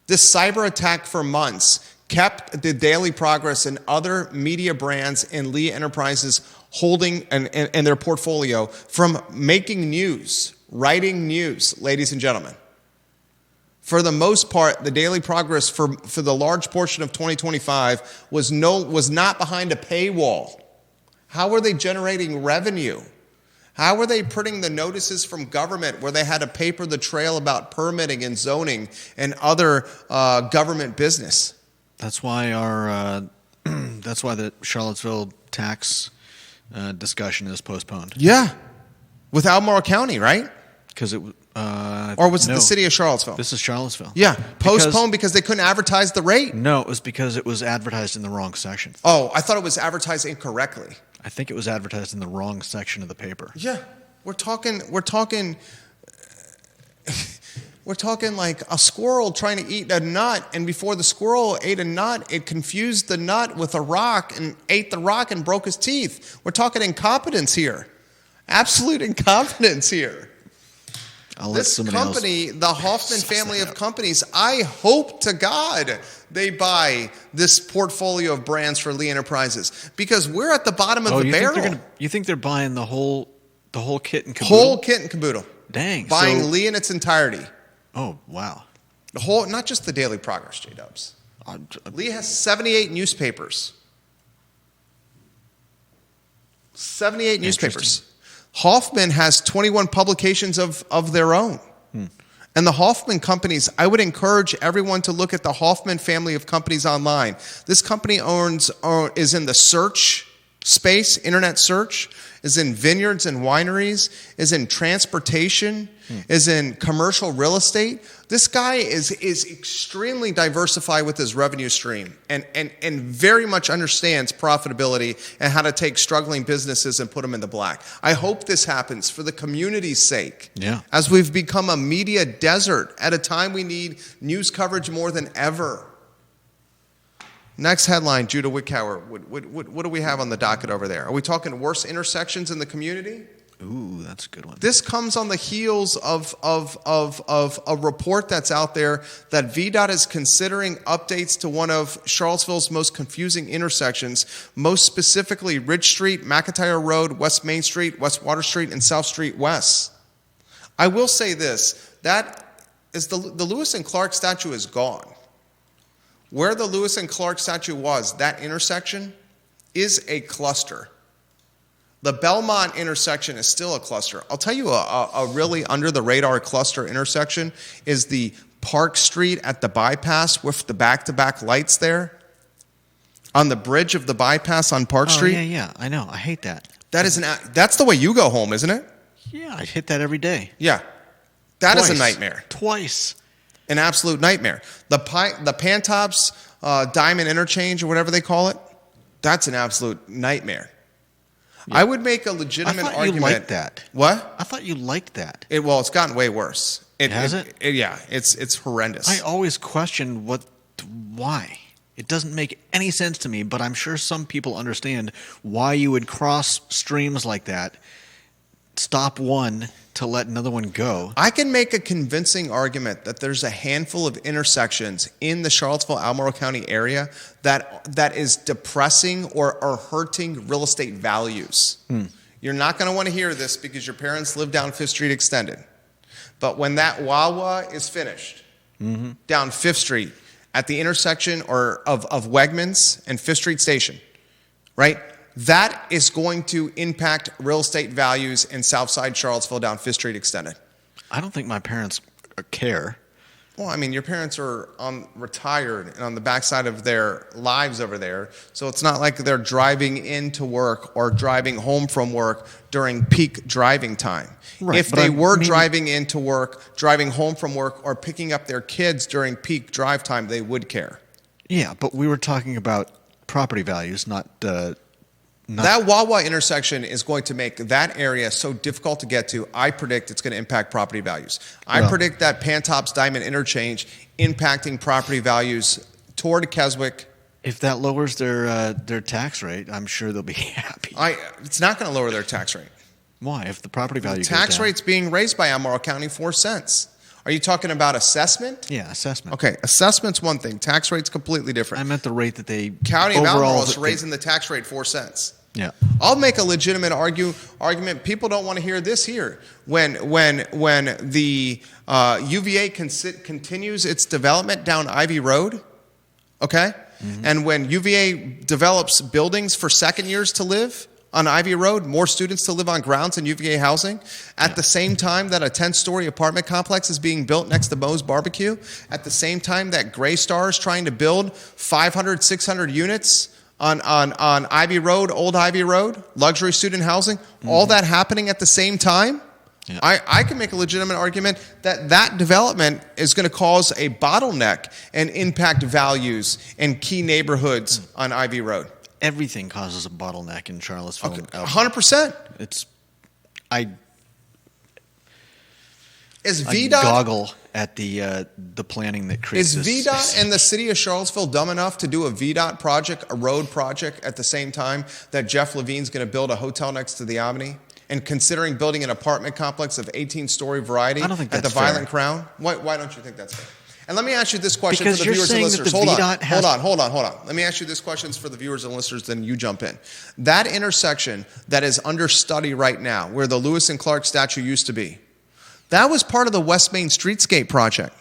This cyber attack for months kept the Daily Progress and other media brands in Lee Enterprises holding and their portfolio from making news, writing news, ladies and gentlemen. For the most part, the Daily Progress for the large portion of 2025 was not behind a paywall. How were they generating revenue? How were they printing the notices from government where they had to paper the trail about permitting and zoning and other government business? That's why that's why the Charlottesville tax discussion is postponed. Yeah, with Albemarle County, right? Because it or was it the city of Charlottesville? This is Charlottesville. Yeah, postponed because they couldn't advertise the rate. No, it was because it was advertised in the wrong section. Oh, I thought it was advertised incorrectly. I think it was advertised in the wrong section of the paper. Yeah, we're talking like a squirrel trying to eat a nut, and before the squirrel ate a nut, it confused the nut with a rock and ate the rock and broke his teeth. We're talking incompetence here. Absolute incompetence here. This company, the Hoffman family of companies, I hope to God they buy this portfolio of brands for Lee Enterprises, because we're at the bottom of the barrel. You think they're buying the whole kit and caboodle? Whole kit and caboodle. Dang. Buying Lee in its entirety. Oh, wow. The whole, not just the Daily Progress, J-Dubs. Lee has 78 newspapers. 78 newspapers. Hoffman has 21 publications of their own. And the Hoffman companies, I would encourage everyone to look at the Hoffman family of companies online. This company is in the search space, internet search, is in vineyards and wineries, is in transportation, is in commercial real estate. This guy is extremely diversified with his revenue stream and very much understands profitability and how to take struggling businesses and put them in the black. I hope this happens for the community's sake. Yeah. As we've become a media desert at a time we need news coverage more than ever. Next headline, Judah Wickower. What do we have on the docket over there? Are we talking worse intersections in the community? Ooh, that's a good one. This comes on the heels of a report that's out there that VDOT is considering updates to one of Charlottesville's most confusing intersections, most specifically Ridge Street, McIntyre Road, West Main Street, West Water Street, and South Street West. I will say this, that is the Lewis and Clark statue is gone. Where the Lewis and Clark statue was, that intersection is a cluster. The Belmont intersection is still a cluster. I'll tell you a really under-the-radar cluster intersection is the Park Street at the bypass with the back-to-back lights there. On the bridge of the bypass on Park Street. Yeah, I know. I hate that. That's the way you go home, isn't it? Yeah, I hit that every day. Yeah. That is a nightmare. Twice. An absolute nightmare. The Pantops Diamond Interchange or whatever they call it, that's an absolute nightmare. Yeah. I would make a legitimate argument. I thought you liked that. What? I thought you liked that. Well, it's gotten way worse. Has it? Yeah, it's horrendous. I always question why. It doesn't make any sense to me, but I'm sure some people understand why you would cross streams like that, stop one to let another one go. I can make a convincing argument that there's a handful of intersections in the Charlottesville-Albemarle County area that is depressing or hurting real estate values. You're not going to want to hear this because your parents live down Fifth Street Extended. But when that Wawa is finished down Fifth Street at the intersection of Wegmans and Fifth Street Station, right? That is going to impact real estate values in Southside Charlottesville down Fifth Street Extended. I don't think my parents care. Well, I mean, your parents are retired and on the backside of their lives over there, so it's not like they're driving into work or driving home from work during peak driving time. Right, If they were driving into work, driving home from work, or picking up their kids during peak drive time, they would care. Yeah, but we were talking about property values, not that Wawa intersection is going to make that area so difficult to get to. I predict it's going to impact property values. I predict that Pantops Diamond interchange impacting property values toward Keswick. If that lowers their tax rate, I'm sure they'll be happy. It's not going to lower their tax rate. Why? If the property value goes tax down. rate's being raised by Albemarle County 4 cents. Are you talking about assessment? Yeah, assessment. Okay, assessment's one thing. Tax rate's completely different. I meant the rate that they County of Albemarle is raising the tax rate 4 cents. Yeah. I'll make a legitimate argument. People don't want to hear this here. When the UVA continues its development down Ivy Road, okay? Mm-hmm. And when UVA develops buildings for second years to live on Ivy Road, more students to live on grounds in UVA housing, at the same time that a 10-story apartment complex is being built next to Moe's Barbecue, at the same time that Gray Star is trying to build 500, 600 units on Ivy Road, Old Ivy Road, luxury student housing, all that happening at the same time, I can make a legitimate argument that development is going to cause a bottleneck and impact values in key neighborhoods on Ivy Road. Everything causes a bottleneck in Charlottesville. 100%. Is VDOT goggle at the planning that creates this? Is VDOT and the city of Charlottesville dumb enough to do a VDOT project, a road project, at the same time that Jeff Levine's going to build a hotel next to the Omni? And considering building an apartment complex of 18-story variety at the Violent Crown? Why don't you think that's fair? And let me ask you this question for the viewers and listeners. Hold on. Let me ask you this question for the viewers and listeners, then you jump in. That intersection that is under study right now, where the Lewis and Clark statue used to be, that was part of the West Main Streetscape project,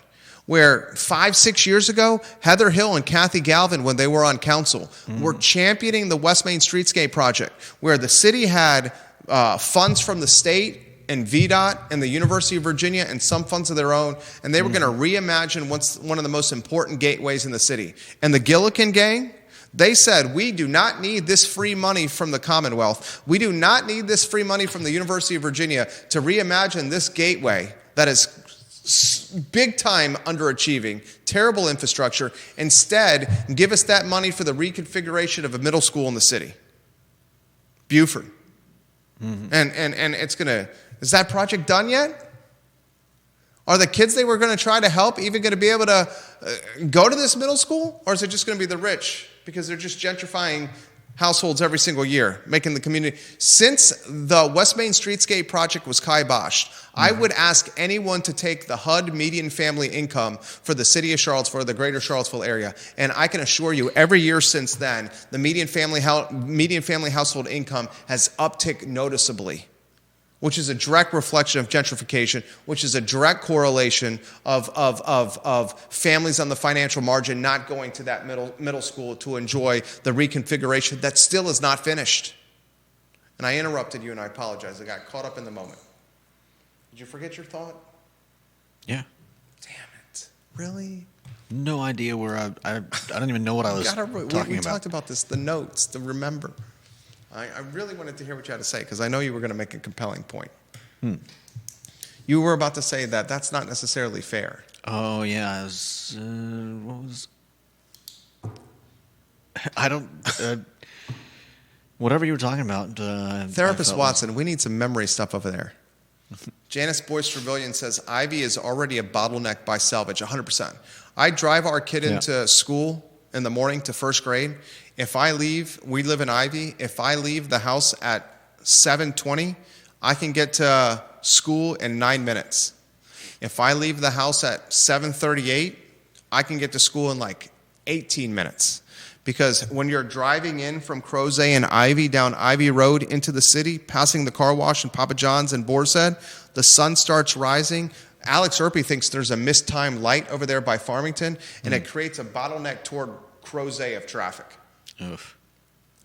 where 5-6 years ago, Heather Hill and Kathy Galvin, when they were on council, were championing the West Main Streetscape project, where the city had funds from the state and VDOT and the University of Virginia and some funds of their own, and they were going to reimagine one of the most important gateways in the city. And the Gillikin gang, they said, we do not need this free money from the Commonwealth. We do not need this free money from the University of Virginia to reimagine this gateway that is big time underachieving, terrible infrastructure. Instead, give us that money for the reconfiguration of a middle school in the city. Buford. Mm-hmm. And it's going to... Is that project done yet? Are the kids they were going to try to help even going to be able to go to this middle school? Or is it just going to be the rich? Because they're just gentrifying households every single year, making the community... Since the West Main Streetscape project was kiboshed, I would ask anyone to take the HUD median family income for the city of Charlottesville, the greater Charlottesville area, and I can assure you every year since then, the median family household income has upticked noticeably, which is a direct reflection of gentrification, which is a direct correlation of families on the financial margin not going to that middle school to enjoy the reconfiguration that still is not finished. And I interrupted you, and I apologize. I got caught up in the moment. Did you forget your thought? Yeah. Damn it. Really? No idea where I don't even know what I was talking about. We talked about this, the notes, to remember. I really wanted to hear what you had to say because I know you were going to make a compelling point. You were about to say that that's not necessarily fair. Oh, yeah. What was... I don't... whatever you were talking about. Therapist Watson, we need some memory stuff over there. Janice Boyce-Trevillion says, Ivy is already a bottleneck by salvage, 100%. I drive our kid into school in the morning to first grade. If I leave, we live in Ivy, if I leave the house at 7:20, I can get to school in 9 minutes. If I leave the house at 7:38, I can get to school in like 18 minutes. Because when you're driving in from Crozet and Ivy down Ivy Road into the city, passing the car wash and Papa John's and Boar's Head, the sun starts rising. Alex Erpy thinks there's a mistimed light over there by Farmington, and it creates a bottleneck toward Crozet of traffic. Oof.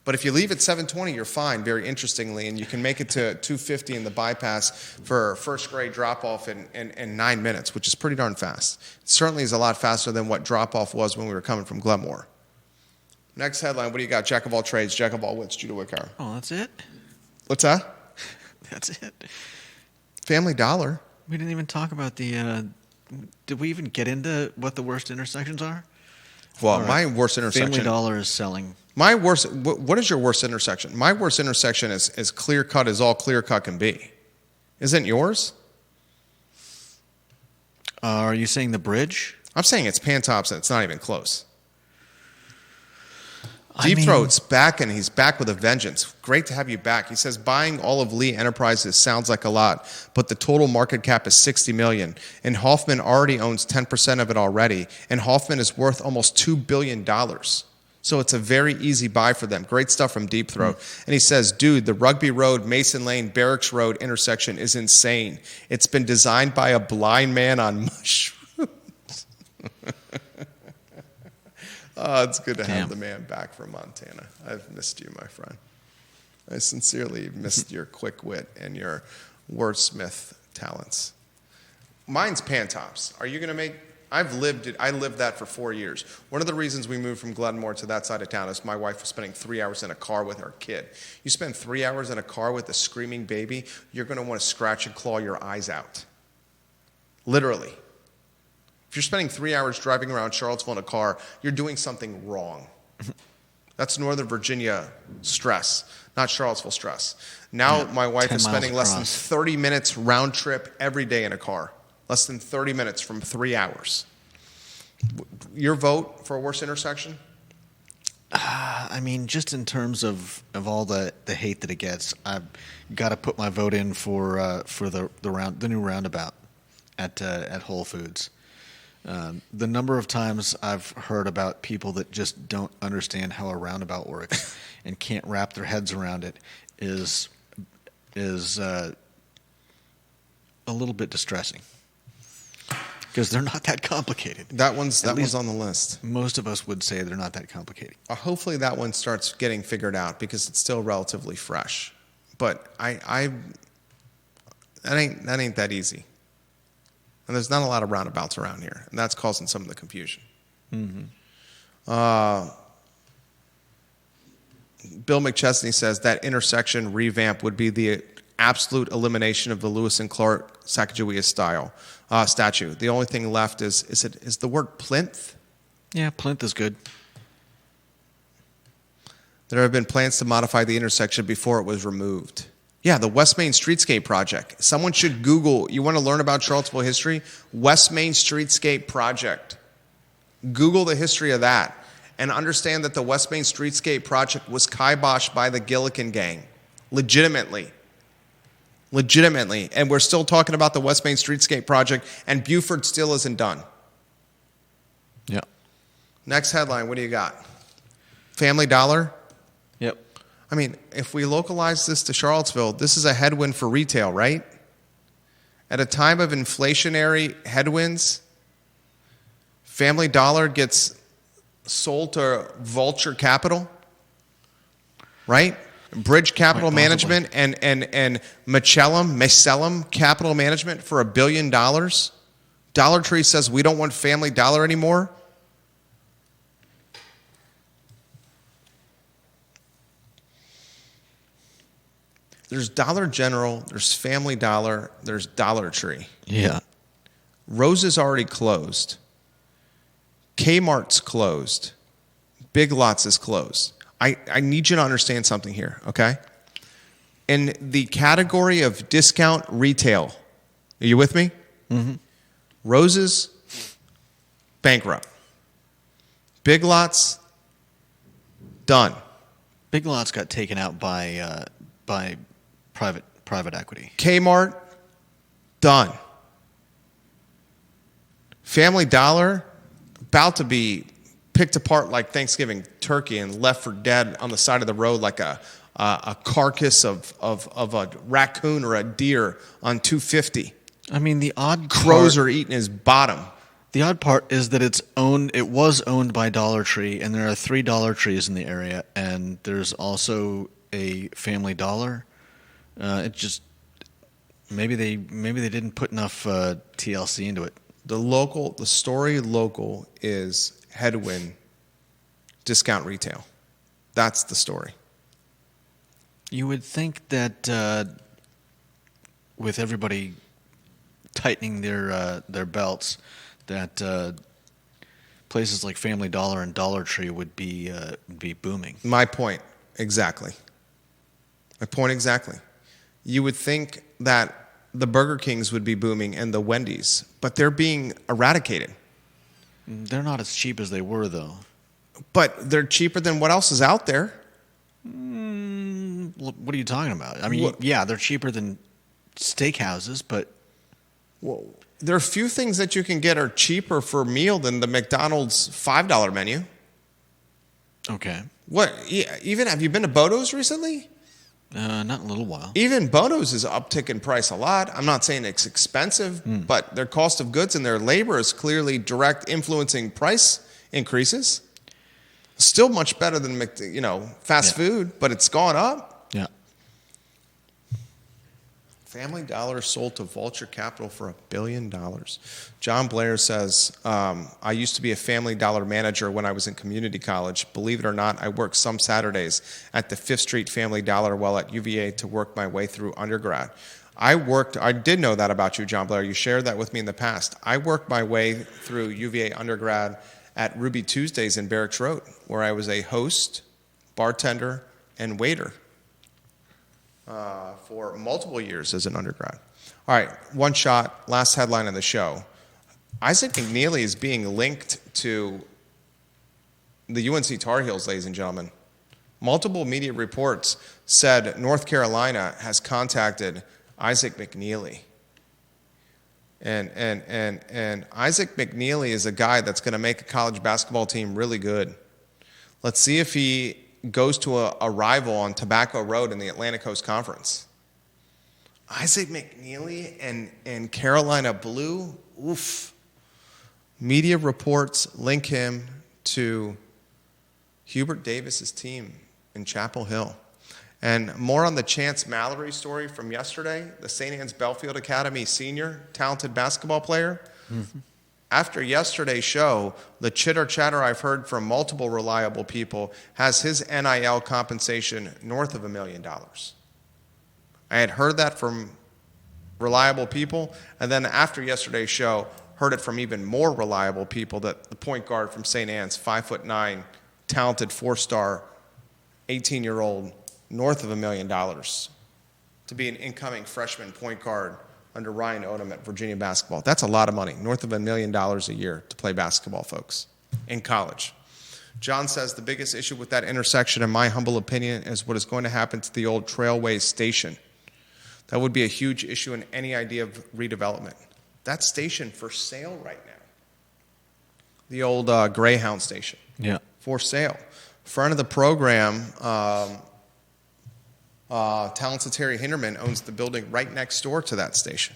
But if you leave at 7:20, you're fine, very interestingly, and you can make it to 2:50 in the bypass for first grade drop-off in 9 minutes, which is pretty darn fast. It certainly is a lot faster than what drop-off was when we were coming from Glenmore. Next headline, what do you got? Jack of all trades, Jack of all wits, Judah Wickauer. Oh, that's it? What's that? That's it. Family Dollar. We didn't even talk about the... did we even get into what the worst intersections are? Well, right. My worst intersection... Family Dollar is selling... My worst... What is your worst intersection? My worst intersection is as clear-cut as all clear-cut can be. Isn't yours? Are you saying the bridge? I'm saying it's Pantops and it's not even close. Deep Throat's back, and he's back with a vengeance. Great to have you back. He says buying all of Lee Enterprises sounds like a lot, but the total market cap is $60 million, and Hoffman already owns 10% of it already, and Hoffman is worth almost $2 billion. So it's a very easy buy for them. Great stuff from Deep Throat. And he says, dude, the Rugby Road, Mason Lane, Barracks Road intersection is insane. It's been designed by a blind man on mushrooms. Oh, it's good to have the man back from Montana. I've missed you, my friend. I sincerely missed your quick wit and your wordsmith talents. Mine's Pantops. Are you going to make... I lived that for 4 years. One of the reasons we moved from Glenmore to that side of town is my wife was spending 3 hours in a car with her kid. You spend 3 hours in a car with a screaming baby, you're going to want to scratch and claw your eyes out. Literally. If you're spending 3 hours driving around Charlottesville in a car, you're doing something wrong. That's Northern Virginia stress, not Charlottesville stress. Now my wife is spending less than 30 minutes round trip every day in a car. Less than 30 minutes from 3 hours. Your vote for a worst intersection? I mean, just in terms of all the hate that it gets, I've got to put my vote in for the new roundabout at Whole Foods. The number of times I've heard about people that just don't understand how a roundabout works and can't wrap their heads around it is a little bit distressing. Because they're not that complicated. That one's on the list. Most of us would say they're not that complicated. Hopefully that one starts getting figured out because it's still relatively fresh. But that ain't that easy. And there's not a lot of roundabouts around here, and that's causing some of the confusion. Mm-hmm. Bill McChesney says that intersection revamp would be the absolute elimination of the Lewis and Clark Sacagawea style statue. The only thing left is the word plinth? Yeah, plinth is good. There have been plans to modify the intersection before it was removed. Yeah, the West Main Streetscape Project. Someone should Google, you want to learn about Charlottesville history? West Main Streetscape Project. Google the history of that and understand that the West Main Streetscape Project was kiboshed by the Gillikin gang. Legitimately. And we're still talking about the West Main Streetscape Project, and Buford still isn't done. Yeah. Next headline, what do you got? Family Dollar? Yep. I mean, if we localize this to Charlottesville, this is a headwind for retail, right? At a time of inflationary headwinds, Family Dollar gets sold to Vulture Capital, right? Bridge Capital Management and Macellum Capital Management for $1 billion. Dollar Tree says we don't want Family Dollar anymore. There's Dollar General, there's Family Dollar, there's Dollar Tree. Yeah. Rose is already closed. Kmart's closed. Big Lots is closed. I need you to understand something here, okay? In the category of discount retail, are you with me? Mm-hmm. Rose's, bankrupt. Big Lots, done. Big Lots got taken out by private equity. Kmart, done. Family Dollar, about to be picked apart like Thanksgiving turkey and left for dead on the side of the road like a carcass of a raccoon or a deer on 250. I mean, the odd crows are eating his bottom. The odd part is that it was owned by Dollar Tree, and there are 3 Dollar Trees in the area, and there's also a Family Dollar. It just maybe they didn't put enough TLC into it. The story local is headwind discount retail. That's the story. You would think that with everybody tightening their belts, that places like Family Dollar and Dollar Tree would be booming. My point exactly. You would think that the Burger Kings would be booming and the Wendy's, but they're being eradicated. They're not as cheap as they were, though. But they're cheaper than what else is out there. What are you talking about? I mean, yeah, they're cheaper than steakhouses, but... Well, there are a few things that you can get are cheaper for a meal than the McDonald's $5 menu. Okay. What? Even have you been to Bodo's recently? Not in a little while. Even Bodo's is uptick in price a lot. I'm not saying it's expensive, but their cost of goods and their labor is clearly direct influencing price increases. Still much better than fast food, but it's gone up. Yeah. Family Dollar sold to Vulture Capital for $1 billion. John Blair says, I used to be a Family Dollar manager when I was in community college. Believe it or not, I worked some Saturdays at the 5th Street Family Dollar while at UVA to work my way through undergrad. I did know that about you, John Blair. You shared that with me in the past. I worked my way through UVA undergrad at Ruby Tuesdays in Barracks Road, where I was a host, bartender, and waiter. For multiple years as an undergrad. All right, one shot, last headline of the show. Isaac McKneely is being linked to the UNC Tar Heels, ladies and gentlemen. Multiple media reports said North Carolina has contacted Isaac McKneely. And Isaac McKneely is a guy that's going to make a college basketball team really good. Let's see if he goes to a rival on Tobacco Road in the Atlantic Coast Conference. Isaac McKneely and Carolina Blue, oof. Media reports link him to Hubert Davis's team in Chapel Hill. And more on the Chance Mallory story from yesterday, the St. Anne's Belfield Academy senior, talented basketball player. Mm-hmm. After yesterday's show, the chitter-chatter I've heard from multiple reliable people has his NIL compensation north of $1 million. I had heard that from reliable people, and then after yesterday's show, heard it from even more reliable people that the point guard from St. Anne's, 5'9", talented 4-star, 18-year-old, north of $1 million to be an incoming freshman point guard under Ryan Odom at Virginia basketball. That's a lot of money, north of $1 million a year to play basketball, folks, in college. John says the biggest issue with that intersection, in my humble opinion, is what is going to happen to the old Trailways station. That would be a huge issue in any idea of redevelopment. That station for sale right now. The old Greyhound station. Yeah. For sale. Front of the program, talented Terry Hinderman owns the building right next door to that station.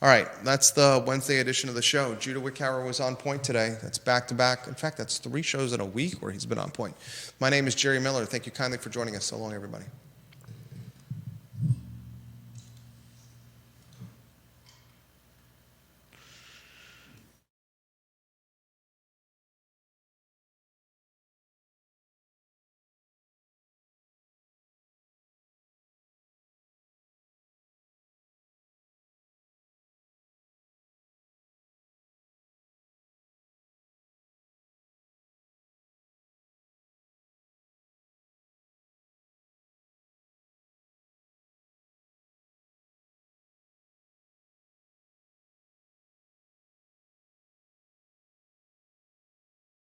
All right, that's the Wednesday edition of the show. Judah Wickhauer was on point today. That's back-to-back. In fact, that's 3 shows in a week where he's been on point. My name is Jerry Miller. Thank you kindly for joining us. So long, everybody.